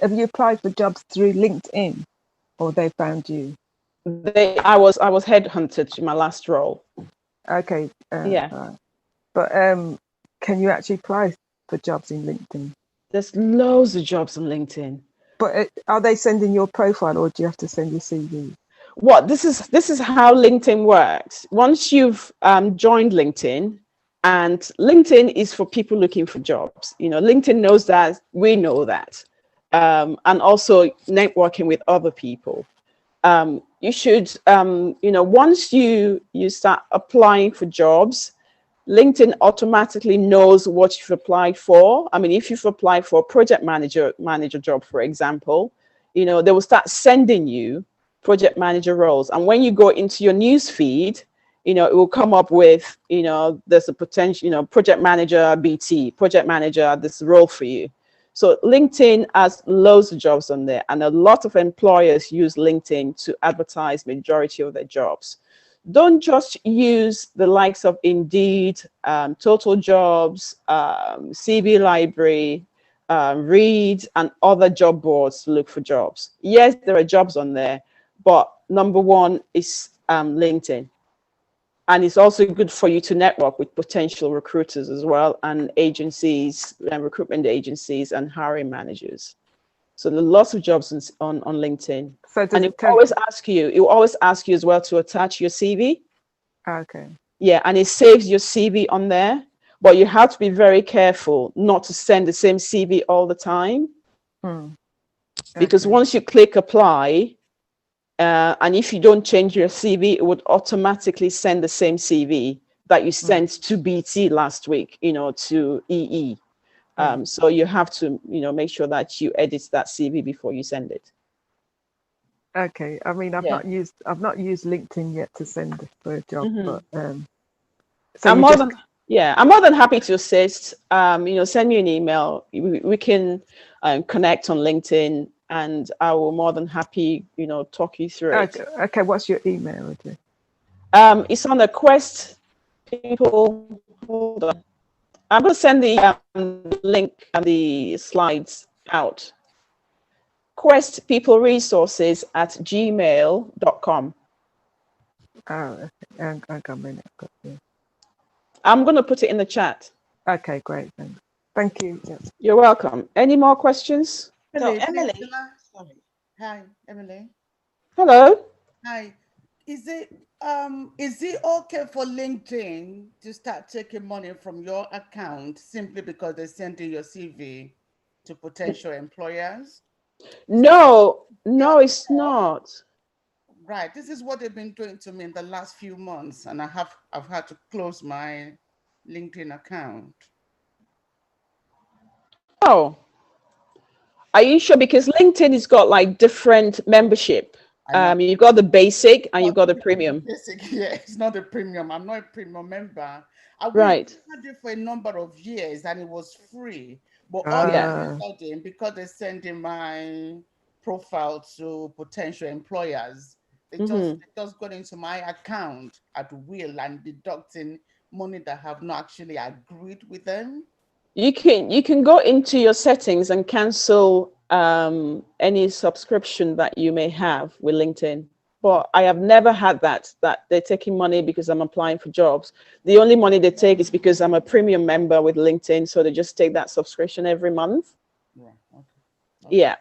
G: have you applied for jobs through LinkedIn, or they found you?
B: I was headhunted to my last role.
G: Okay.
B: Yeah.
G: But can you actually apply for jobs in LinkedIn?
B: There's loads of jobs on LinkedIn.
G: But are they sending your profile, or do you have to send your CV?
B: This is how LinkedIn works. Once you've joined LinkedIn, and LinkedIn is for people looking for jobs. You know, LinkedIn knows that, we know that, and also networking with other people. You should, you know, once you start applying for jobs, LinkedIn automatically knows what you've applied for. I mean, if you've applied for a project manager job, for example, you know, they will start sending you project manager roles. And when you go into your news feed, you know, it will come up with, you know, there's a potential, you know, project manager BT, project manager, this role for you. So LinkedIn has loads of jobs on there, and a lot of employers use LinkedIn to advertise majority of their jobs. Don't just use the likes of Indeed, Total Jobs, CV Library, Reed, and other job boards to look for jobs. Yes, there are jobs on there, but number one is LinkedIn. And it's also good for you to network with potential recruiters as well, and agencies, and recruitment agencies, and hiring managers. So there are lots of jobs on LinkedIn. So and it will always ask you as well to attach your CV.
G: Okay. Yeah,
B: and it saves your CV on there, but you have to be very careful not to send the same CV all the time. Because once you click apply, and if you don't change your CV, it would automatically send the same CV that you sent to BT last week, you know, to EE. So you have to, you know, make sure that you edit that CV before you send it.
G: Okay. I mean, I've not used LinkedIn yet to send for a job, but so
B: I'm more than happy to assist. You know, send me an email. We can connect on LinkedIn, and I will more than happy, you know, talk you through it.
G: Okay. What's your email address?
B: It's on the Quest people. Hold on. I'm going to send the link and the slides out. questpeopleresources@gmail.com.
G: Oh, okay.
B: I'm going to put it in the chat.
G: Okay, great. Thank you. Yeah.
B: You're welcome. Any more questions?
E: So, Emily.
F: Sorry. Hi, Emily.
B: Hello.
F: Hi. Is it okay for LinkedIn to start taking money from your account simply because they sent you your CV to potential employers?
B: No, it's not.
F: Right. This is what they've been doing to me in the last few months, and I've had to close my LinkedIn account.
B: Oh, are you sure? Because LinkedIn has got like different membership. You've got the basic and you've got the premium.
F: Basic, yeah, it's not a premium. I'm not a premium member. I've
B: had
F: it for a number of years and it was free. But all of a sudden, because they're sending my profile to potential employers, they just got into my account at will and deducting money that have not actually agreed with them.
B: You can go into your settings and cancel any subscription that you may have with LinkedIn. But I have never had that they're taking money because I'm applying for jobs. The only money they take is because I'm a premium member with LinkedIn, so they just take that subscription every month.
F: Yeah. Okay.
B: Yeah.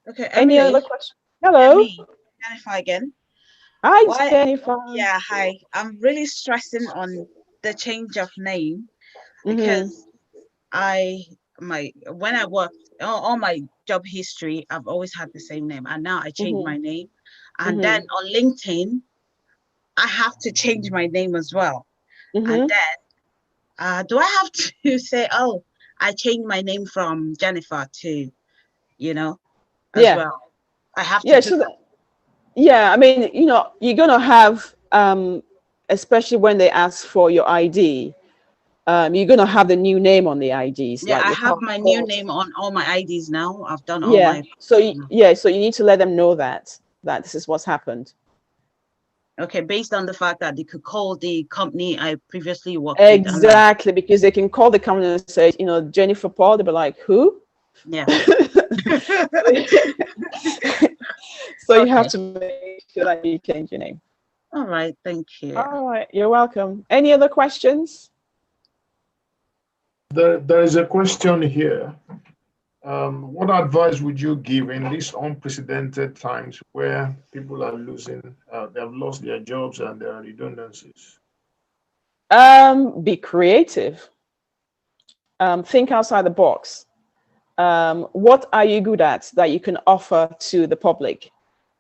E: Okay.
B: Any other questions? Hello.
E: Jennifer again.
B: Hi, Jennifer.
E: Yeah. Hi. I'm really stressing on the change of name because when I worked all my job history, I've always had the same name, and now I changed my name, and then on LinkedIn, I have to change my name as well, and then do I have to say, oh, I changed my name from Jennifer to, you know, as well. I have to do that.
B: Yeah, I mean, you know, you're gonna have, especially when they ask for your ID, you're gonna have the new name on the IDs.
E: Yeah,
B: like
E: I have my new name on all my IDs now. I've done all my.
B: So so you need to let them know that this is what's happened.
E: Okay, based on the fact that they could call the company I previously worked with.
B: Exactly, because they can call the company and say, you know, Jennifer Paul. They'll be like, who?
E: Yeah.
B: So you have to make sure that you change your name.
E: All right, thank you.
B: All right, you're welcome. Any other questions?
C: There is a question here. What advice would you give in these unprecedented times where people are losing, they have lost their jobs and there are redundancies?
B: Be creative. Think outside the box. What are you good at that you can offer to the public?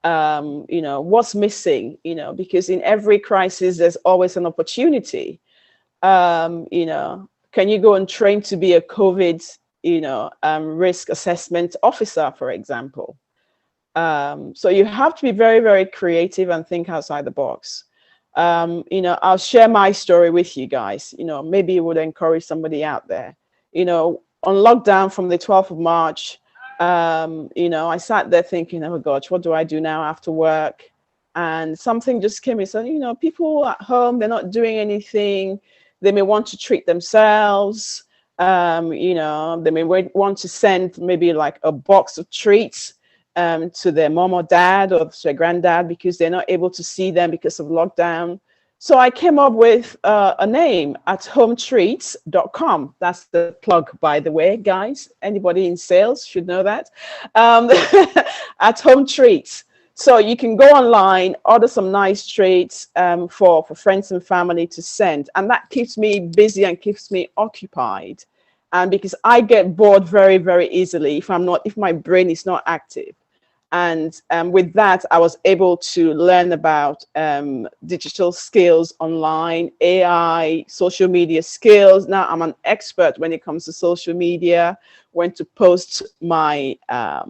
B: You know, what's missing, you know, because in every crisis, there's always an opportunity. You know, can you go and train to be a COVID, you know, risk assessment officer, for example? So you have to be very, very creative and think outside the box. You know, I'll share my story with you guys. You know, maybe it would encourage somebody out there. You know, on lockdown from the 12th of March, you know, I sat there thinking, oh gosh, what do I do now after work? And something just came and said, you know, people at home, they're not doing anything. They may want to treat themselves. You know, they may want to send maybe like a box of treats to their mom or dad or to their granddad because they're not able to see them because of lockdown. So I came up with a name, AtHomeTreats.com. That's the plug, by the way, guys. Anybody in sales should know that. At Home Treats. So you can go online, order some nice treats for friends and family to send. And that keeps me busy and keeps me occupied. And because I get bored very, very easily if my brain is not active. And with that, I was able to learn about digital skills online, AI, social media skills. Now I'm an expert when it comes to social media, when to post my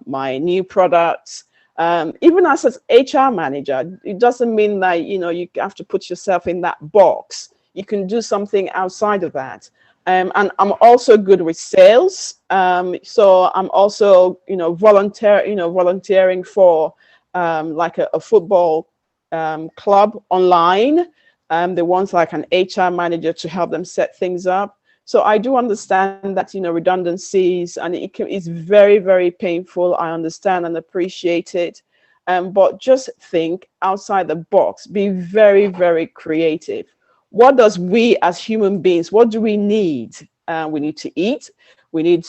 B: my new products. Even as an HR manager, it doesn't mean that, you know, you have to put yourself in that box. You can do something outside of that. And I'm also good with sales. So I'm also, you know, volunteering for like a football club online. They want like an HR manager to help them set things up. So I do understand that, you know, redundancies, and it's very, very painful. I understand and appreciate it. But just think outside the box, be very, very creative. What does we as human beings, what do we need? We need to eat. We need,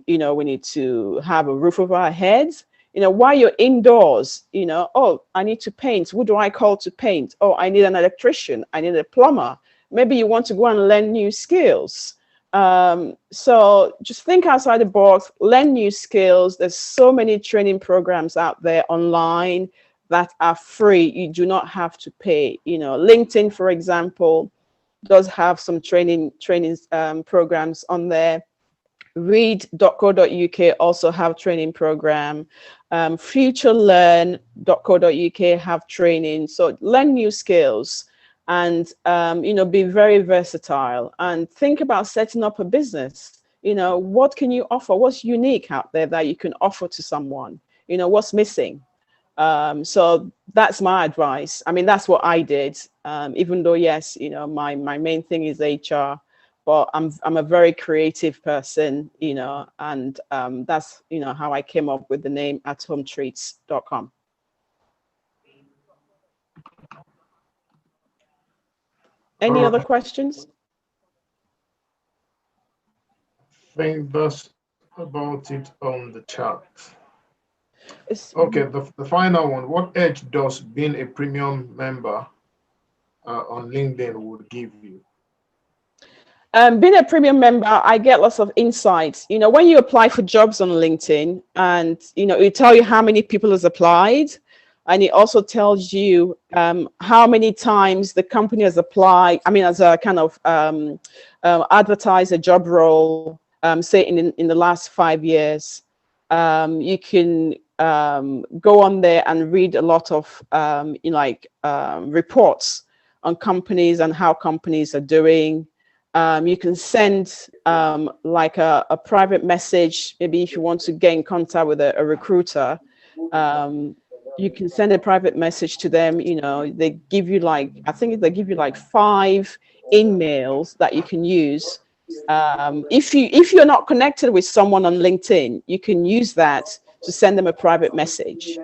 B: you know, we need to have a roof over our heads. You know, while you're indoors, you know, oh, I need to paint. Who do I call to paint? Oh, I need an electrician. I need a plumber. Maybe you want to go and learn new skills. So just think outside the box, learn new skills. There's so many training programs out there online that are free. You do not have to pay. You know, LinkedIn, for example, does have some training programs on there. Read.co.uk also have training program. Futurelearn.co.uk have training. So learn new skills and, you know, be very versatile and think about setting up a business. You know, what can you offer? What's unique out there that you can offer to someone? You know, what's missing? So that's my advice. I mean, that's what I did, even though, yes, you know, my main thing is HR, but I'm a very creative person, you know, and that's, you know, how I came up with the name AtHomeTreats.com. Any other questions?
C: I think that's about it on the chat. Okay, the final one. What edge does being a premium member on LinkedIn would give you?
B: Being a premium member, I get lots of insights. You know, when you apply for jobs on LinkedIn, and you know, it tells you how many people has applied, and it also tells you how many times the company has applied. I mean, as a kind of advertise a job role say in the last 5 years, you can go on there and read a lot of reports on companies and how companies are doing. You can send like a private message, maybe if you want to get in contact with a recruiter. You can send a private message to them. You know, they give you like, I think they give you like 5 emails that you can use. If you're not connected with someone on LinkedIn, you can use that to send them a private message.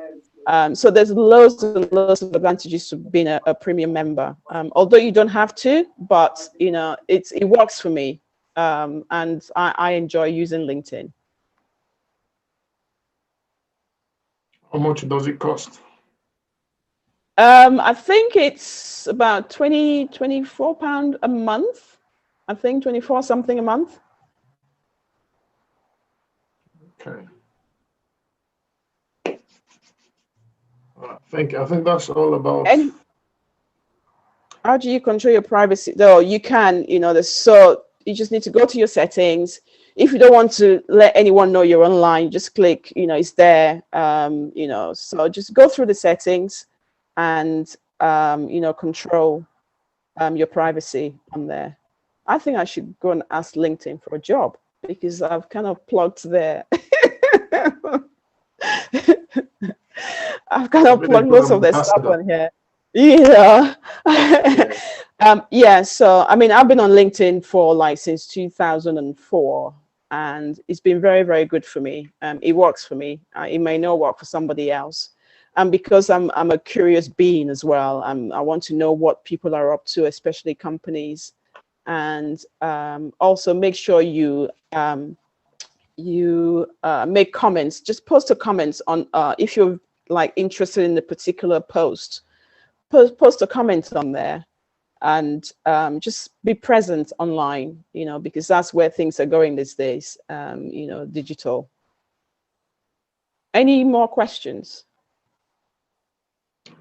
B: So there's loads and loads of advantages to being a premium member. Although you don't have to, but you know, it works for me, and I enjoy using LinkedIn.
C: How much does it cost?
B: I think it's about £24 a month. I think 24 something a month.
C: Okay. I think that's all about.
B: And how do you control your privacy? Though you can, you know, so you just need to go to your settings. If you don't want to let anyone know you're online, just click, you know, it's there. You know, so just go through the settings and you know, control your privacy on there. I think I should go and ask LinkedIn for a job because I've kind of plugged there. I've kind of plugged most of their stuff on here. Yeah. Yeah. So, I mean, I've been on LinkedIn for like since 2004, and it's been very, very good for me. It works for me. It may not work for somebody else. And because I'm a curious being as well, I want to know what people are up to, especially companies. And also make sure you make comments. Just post a comments on if you're like interested in the particular post. Post a comment on there, and just be present online. You know, because that's where things are going these days. You know, digital. Any more questions?
C: I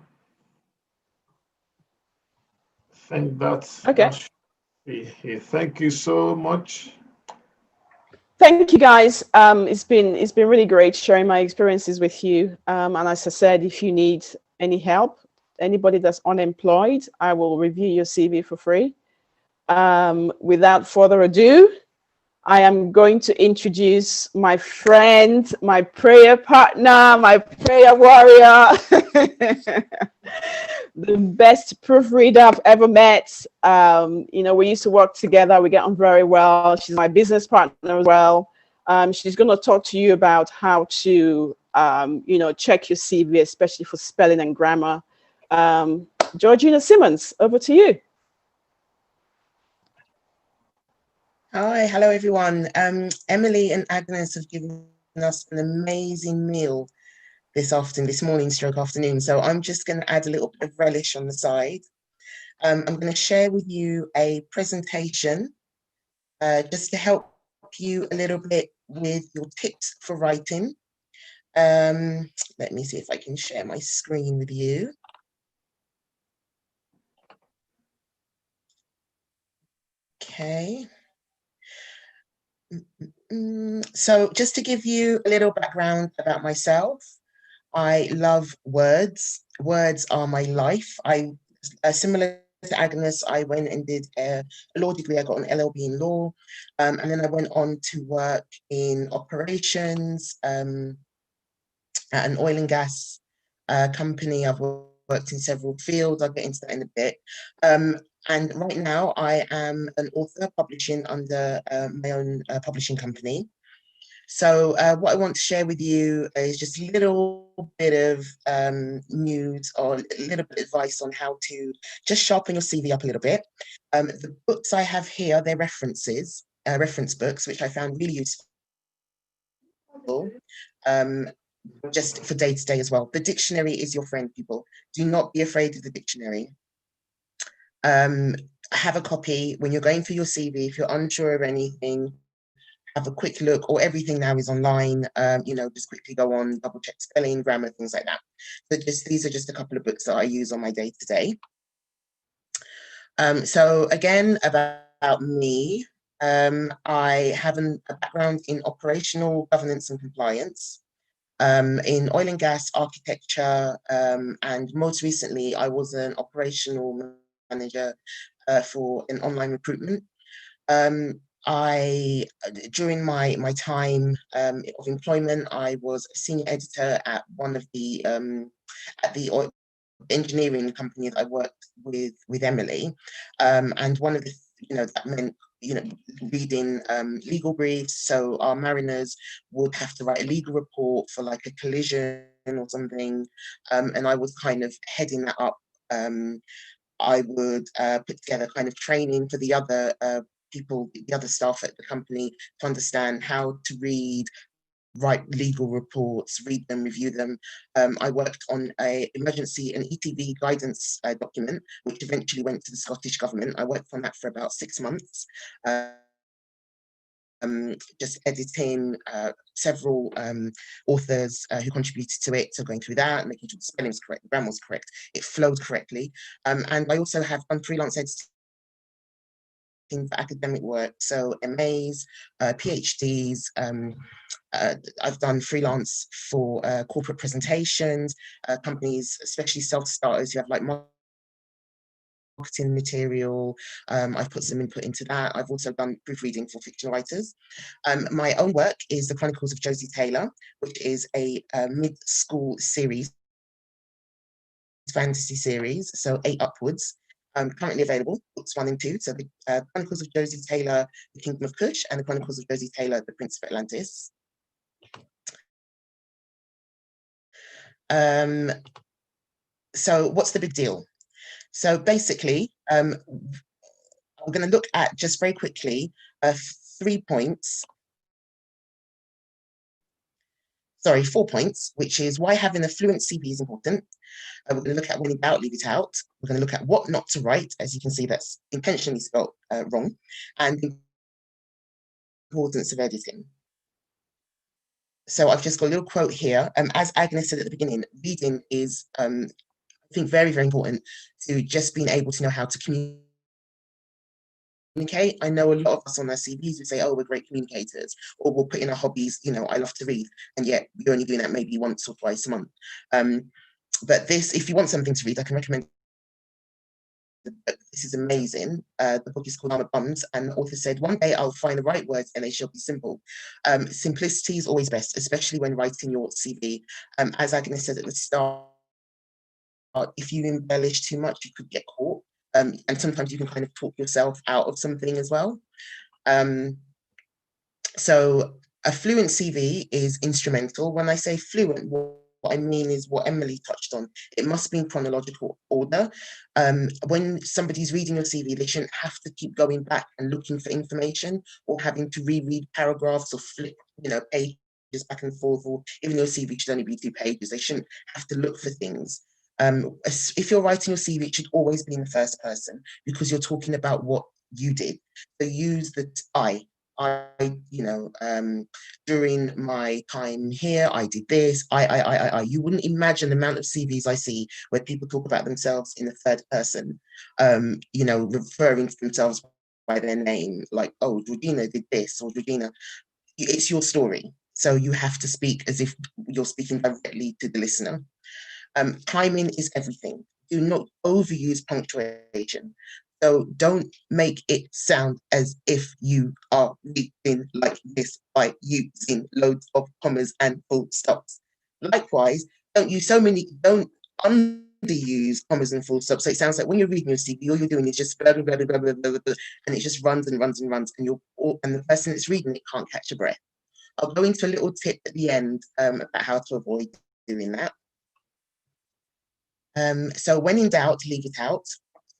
C: think that's
B: okay.
C: Thank you so much.
B: Thank you, guys. It's been really great sharing my experiences with you. And as I said, if you need any help, anybody that's unemployed, I will review your CV for free. Without further ado, I am going to introduce my friend, my prayer partner, my prayer warrior, the best proofreader I've ever met. You know, we used to work together. We get on very well. She's my business partner as well. She's going to talk to you about how to, you know, check your CV, especially for spelling and grammar. Georgina Simmons, over to you.
I: Hi, hello everyone. Emily and Agnes have given us an amazing meal this morning stroke afternoon. So I'm just going to add a little bit of relish on the side. I'm going to share with you a presentation just to help you a little bit with your tips for writing. Let me see if I can share my screen with you. Okay. So just to give you a little background about myself, I love words. Words are my life. Similar to Agnes, I went and did a law degree. I got an LLB in law, and then I went on to work in operations at an oil and gas company. I've worked in several fields. I'll get into that in a bit. And right now I am an author publishing under my own publishing company. So what I want to share with you is just a little bit of news or a little bit of advice on how to just sharpen your CV up a little bit. The books I have here, they're references, reference books, which I found really useful. Just for day-to-day as well. The dictionary is your friend, people. Do not be afraid of the dictionary. Have a copy when you're going through your CV. If you're unsure of anything, have a quick look, or everything now is online. You know, just quickly go on, double check spelling, grammar, things like that. So these are just a couple of books that I use on my day-to-day. So again, about me, I have a background in operational governance and compliance, in oil and gas architecture, and most recently I was an operational manager for an online recruitment. During my time of employment, I was a senior editor at one of the at the engineering company that I worked with Emily, and one of the that meant reading legal briefs. So our mariners would have to write a legal report for like a collision or something, and I was kind of heading that up. I would put together kind of training for the other people, the other staff at the company, to understand how to write legal reports, read them, review them. I worked on an emergency and ETV guidance document, which eventually went to the Scottish Government. I worked on that for about 6 months. Just editing several authors who contributed to it, so going through that, making sure the spelling was correct, the grammar was correct, it flowed correctly. And I also have done freelance editing for academic work, so MAs, PhDs. I've done freelance for corporate presentations, companies, especially self-starters who have like marketing material. I've put some input into that. I've also done proofreading for fiction writers. My own work is The Chronicles of Josie Taylor, which is a mid-school series, fantasy series, so 8 upwards. Currently available, books 1 and 2. So the Chronicles of Josie Taylor, The Kingdom of Kush, and The Chronicles of Josie Taylor, The Prince of Atlantis. So what's the big deal? So basically, I'm going to look at just very quickly 4 points, which is why having a fluent CV is important. We're going to look at when in doubt, leave it out. We're going to look at what not to write. As you can see, that's intentionally spelled wrong. And the importance of editing. So I've just got a little quote here. As Agnes said at the beginning, reading is, I think, very, very important to just being able to know how to communicate. I know a lot of us on our CVs would say, oh, we're great communicators, or we'll put in our hobbies, I love to read, and yet you're only doing that maybe once or twice a month. But this, if you want something to read, I can recommend. This is amazing. The book is called Armor Bums, and the author said, one day I'll find the right words and they shall be simple. Simplicity is always best, especially when writing your CV. As Agnes said at the start, if you embellish too much, you could get caught. And sometimes you can kind of talk yourself out of something as well. So a fluent CV is instrumental. When I say fluent, what I mean is what Emily touched on. It must be in chronological order. When somebody's reading your CV, they shouldn't have to keep going back and looking for information or having to reread paragraphs or flip, pages back and forth, or even your CV should only be 2 pages. They shouldn't have to look for things. If you're writing your CV, it should always be in the first person because you're talking about what you did. So use the I, during my time here, I did this, I. You wouldn't imagine the amount of CVs I see where people talk about themselves in the third person, referring to themselves by their name, like, oh, Georgina did this, or Georgina. It's your story. So you have to speak as if you're speaking directly to the listener. Timing is everything. Do not overuse punctuation. So don't make it sound as if you are reading like this by using loads of commas and full stops. Likewise, don't underuse commas and full stops. So it sounds like when you're reading your CV, all you're doing is just blah, blah, blah, blah, blah, blah, blah, and it just runs and runs and runs, and the person that's reading it can't catch a breath. I'll go into a little tip at the end about how to avoid doing that. So when in doubt, leave it out.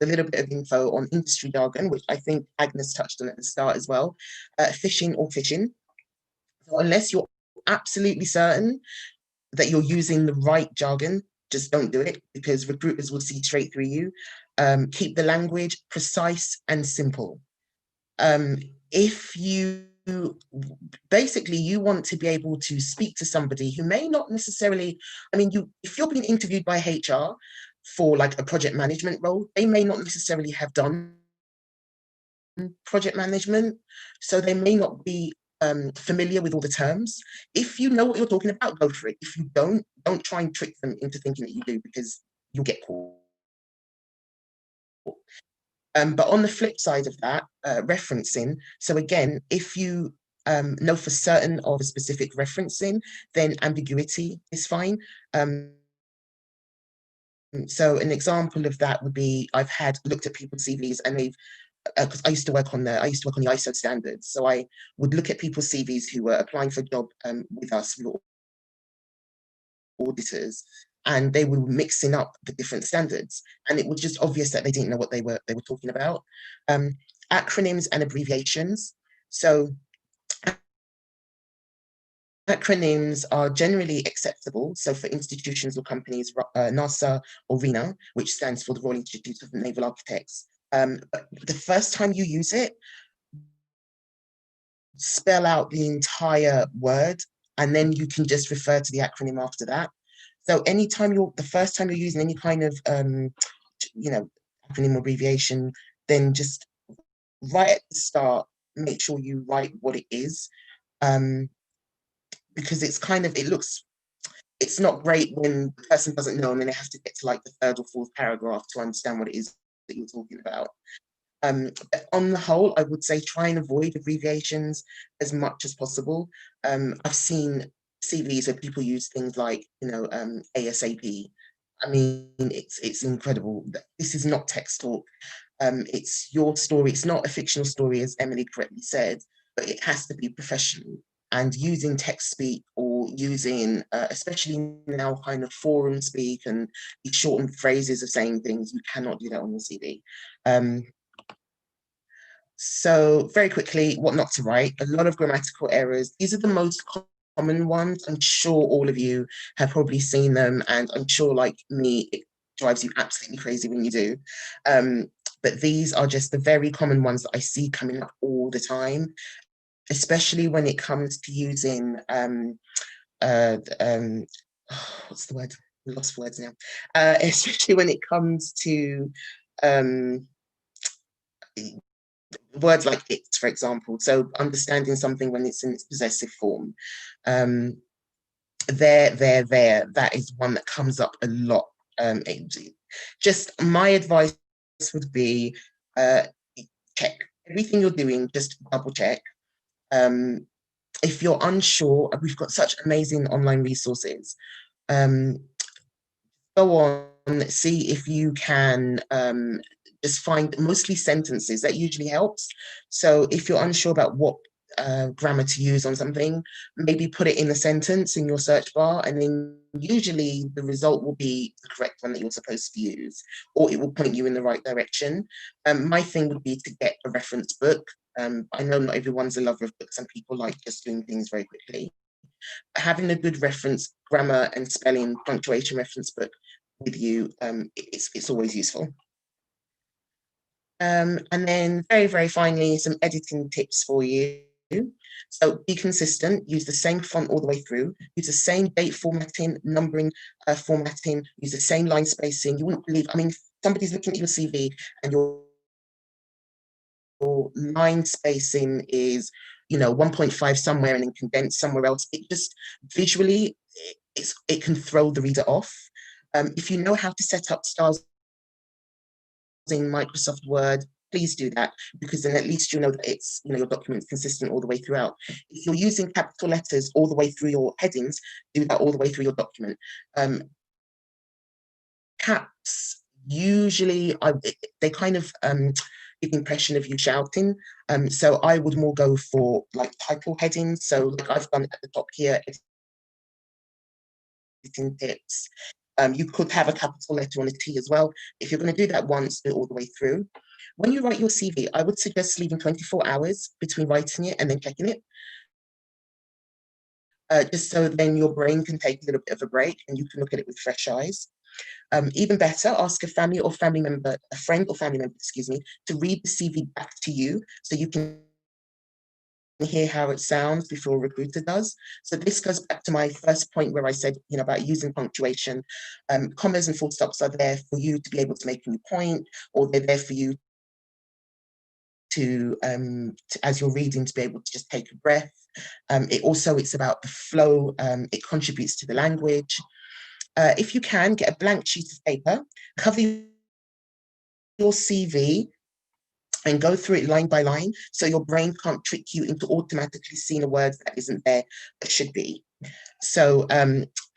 I: A little bit of info on industry jargon, which I think Agnes touched on at the start as well. Phishing or phishing. So unless you're absolutely certain that you're using the right jargon, just don't do it because recruiters will see straight through you. Keep the language precise and simple. If you want to be able to speak to somebody who may not necessarily, if you're being interviewed by HR for like a project management role, they may not necessarily have done project management, so they may not be familiar with all the terms. If you know what you're talking about, go for it. If you don't try and trick them into thinking that you do, because you'll get caught. But on the flip side of that, referencing. So again, if you know for certain of a specific referencing, then ambiguity is fine. So an example of that would be, I've looked at people's CVs, and they've, because I used to work on the ISO standards. So I would look at people's CVs who were applying for a job with us, with auditors, and they were mixing up the different standards, and it was just obvious that they didn't know what they were talking about. Acronyms and abbreviations. So acronyms are generally acceptable. So for institutions or companies, NASA or RINA, which stands for the Royal Institute of Naval Architects. But the first time you use it, spell out the entire word, and then you can just refer to the acronym after that. So anytime the first time you're using any kind of, acronym or abbreviation, then just right at the start, make sure you write what it is. Because it's not great when the person doesn't know and then they have to get to like the third or fourth paragraph to understand what it is that you're talking about. But on the whole, I would say try and avoid abbreviations as much as possible. I've seen CVs where people use things like, ASAP. I mean, it's incredible. This is not text talk. It's your story. It's not a fictional story, as Emily correctly said, but it has to be professional. And using text speak, or using, especially now, kind of forum speak and these shortened phrases of saying things, you cannot do that on your CV. So very quickly, what not to write. A lot of grammatical errors. These are the most common ones. I'm sure all of you have probably seen them, and I'm sure, like me, it drives you absolutely crazy when you do. But these are just the very common ones that I see coming up all the time, especially when it comes to using, what's the word? I lost words now. Especially when it comes to words like it, for example. So understanding something when it's in its possessive form. There, that is one that comes up a lot. Just my advice would be, check everything you're doing, just double check. If you're unsure, we've got such amazing online resources. Go on, see if you can just find mostly sentences. That usually helps. So if you're unsure about what grammar to use on something, maybe put it in a sentence in your search bar, and then usually the result will be the correct one that you're supposed to use, or it will point you in the right direction. My thing would be to get a reference book. I know not everyone's a lover of books, and people like just doing things very quickly. Having a good reference, grammar and spelling, punctuation reference book with you, it's always useful. And then very, very finally, some editing tips for you. So be consistent, use the same font all the way through, use the same date formatting, numbering formatting, use the same line spacing. You wouldn't believe, I mean, somebody's looking at your CV and your line spacing is, 1.5 somewhere and then condensed somewhere else. It just visually, it can throw the reader off. If you know how to set up styles in Microsoft Word, please do that, because then at least you know that it's, your document's consistent all the way throughout. If you're using capital letters all the way through your headings, do that all the way through your document. Caps, usually, they kind of give the impression of you shouting. So I would more go for like title headings. So like I've done at the top here, editing tips. You could have a capital letter on a T as well. If you're going to do that once, do it all the way through. When you write your CV, I would suggest leaving 24 hours between writing it and then checking it. Just so then your brain can take a little bit of a break and you can look at it with fresh eyes. Even better, ask a friend or family member, to read the CV back to you so you can hear how it sounds before a recruiter does. So this goes back to my first point where I said, about using punctuation. Commas and full stops are there for you to be able to make a new point, or they're there for you to as you're reading, to be able to just take a breath. It's about the flow. It contributes to the language. If you can, get a blank sheet of paper, cover your CV, and go through it line by line, so your brain can't trick you into automatically seeing a word that isn't there but should be. So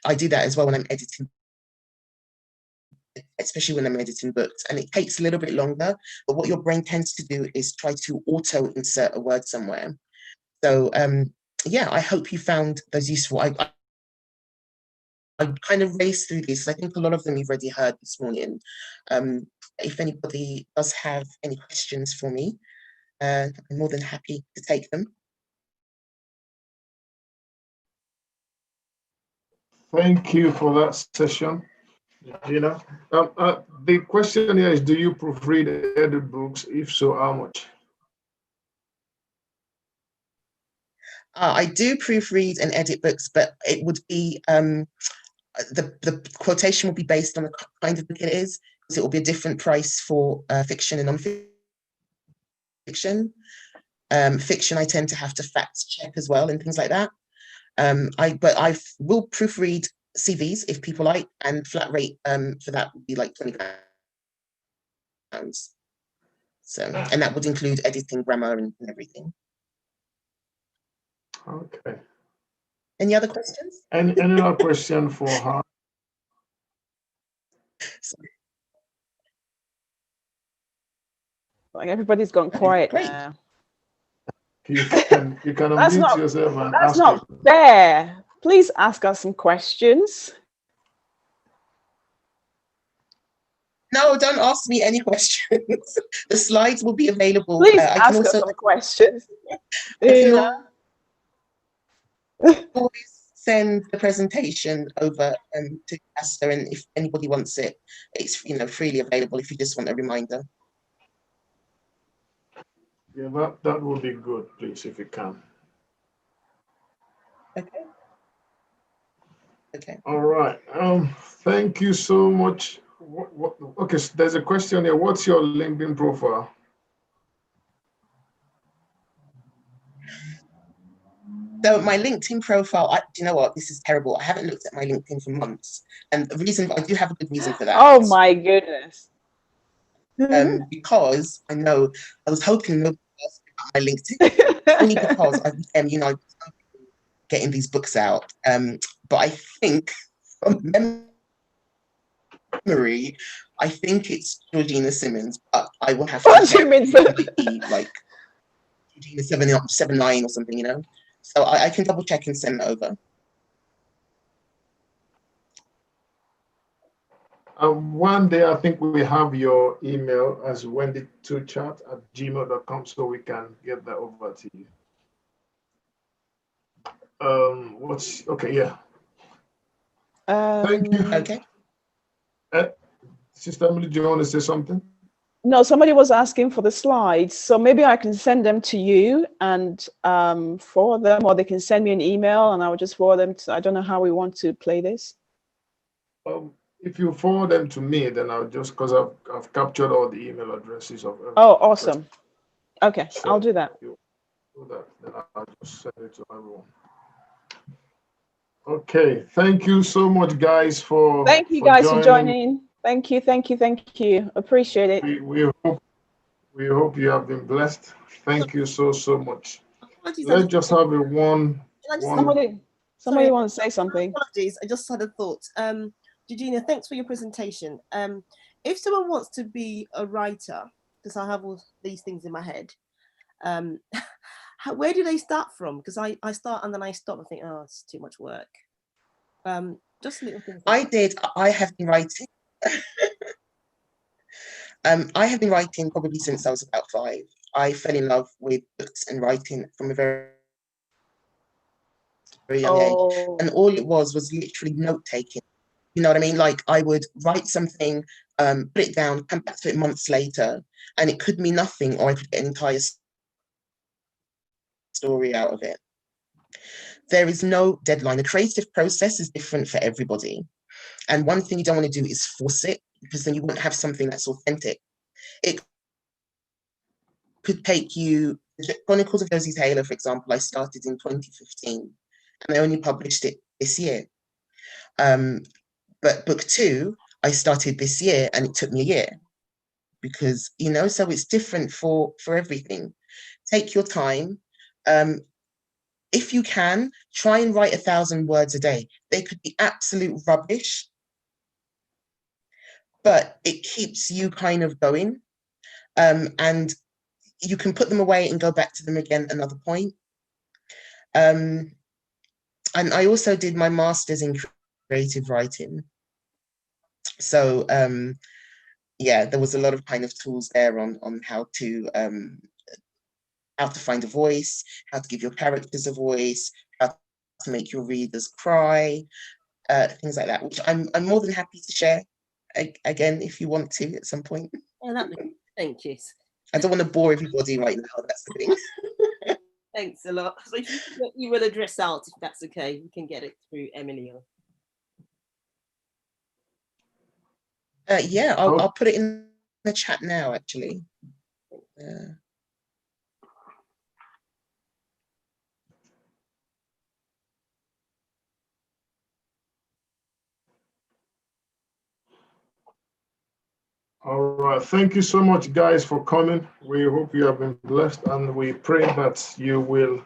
I: I do that as well when I'm editing, especially when I'm editing books, and it takes a little bit longer, but what your brain tends to do is try to auto insert a word somewhere. So yeah, I hope you found those useful. I kind of raced through these. I think a lot of them you've already heard this morning. If anybody does have any questions for me, I'm more than happy to take them.
C: Thank you for that session, Gina. The question here is, do you proofread edit books? If so, how much?
I: I do proofread and edit books, but it would be, the quotation will be based on the kind of book it is, because it will be a different price for fiction and non-fiction. Fiction, I tend to have to fact check as well and things like that. But I will proofread CVs if people like, and flat rate for that would be like £20. So, and that would include editing, grammar, and everything.
C: Okay.
I: Any other questions?
C: Any other question for her?
B: Sorry. Like everybody's gone quiet now.
C: You can unmute yourself and
B: that's
C: ask.
B: That's not fair. Please ask us some questions.
I: No, don't ask me any questions. The slides will be available.
B: Please ask us some questions.
I: I can always send the presentation over to Esther, and if anybody wants it, it's freely available if you just want a reminder.
C: Yeah, that would be good, please, if you can.
I: Okay. Okay.
C: All right. Thank you so much. Okay, so there's a question here. What's your LinkedIn profile?
I: So my LinkedIn profile, do you know what? This is terrible. I haven't looked at my LinkedIn for months. And the reason, I do have a good reason for that.
B: Oh my goodness.
I: Because I know, I was hoping nobody else got my LinkedIn, only because I'm getting these books out. But I think from memory, I think it's Georgina Simmons, but I will have to be like Georgina 79 or something, So I can double check and send it over.
C: One day, I think we have your email as wendy2chat@gmail.com, so we can get that over to you. Okay, yeah. Thank you.
I: Okay.
C: Sister Emily, do you want to say something?
B: No, somebody was asking for the slides, so maybe I can send them to you and forward them, or they can send me an email and I will just forward them to, I don't know how we want to play this.
C: If you forward them to me, then I'll just, because I've captured all the email addresses of everyone.
B: Oh, awesome. Okay, so I'll do that.
C: You do that, then I'll just send it to everyone. Okay, thank you so much, guys, for
B: Thank you guys for joining. Thank you. Appreciate it.
C: We hope you have been blessed. Thank you so much. Let's just have a one.
B: Somebody wants to say something.
D: Apologies, I just had a thought. Georgina, thanks for your presentation. If someone wants to be a writer, because I have all these things in my head, where do they start from? Because I start and then I stop and think, oh, it's too much work. Just a little thing.
I: I have been writing. I have been writing probably since I was about 5. I fell in love with books and writing from a very young age. And all it was literally note-taking. You know what I mean? Like I would write something, put it down, come back to it months later, and it could mean nothing, or I could get an entire story out of it. There is no deadline. The creative process is different for everybody. And one thing you don't want to do is force it, because then you won't have something that's authentic. It could take you, Chronicles of Josie Taylor, for example, I started in 2015 and I only published it this year. But book 2, I started this year and it took me a year because, you know, so it's different for everything. Take your time. If you can, try and write 1,000 words a day. They could be absolute rubbish, but it keeps you kind of going. And you can put them away and go back to them again at another point. And I also did my master's in creative writing. So yeah, there was a lot of kind of tools there on how to find a voice, how to give your characters a voice, how to make your readers cry, things like that, which I'm more than happy to share again if you want to at some point.
D: Yeah, thank you.
I: I don't want to bore everybody right now. That's the thing.
D: Thanks a lot. So if you will address out, if that's okay, we can get it through Emily.
I: Yeah, I'll put it in the chat now, actually.
C: All right, thank you so much, guys, for coming. We hope you have been blessed, and we pray that you will.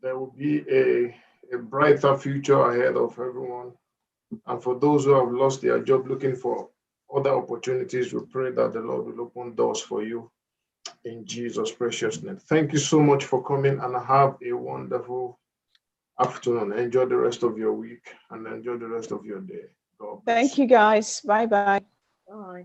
C: There will be a brighter future ahead of everyone. And for those who have lost their job looking for other opportunities, we pray that the Lord will open doors for you in Jesus' precious name. Thank you so much for coming, and have a wonderful afternoon. Enjoy the rest of your week and enjoy the rest of your day. God bless.
B: Thank you, guys. Bye-bye.
D: Bye.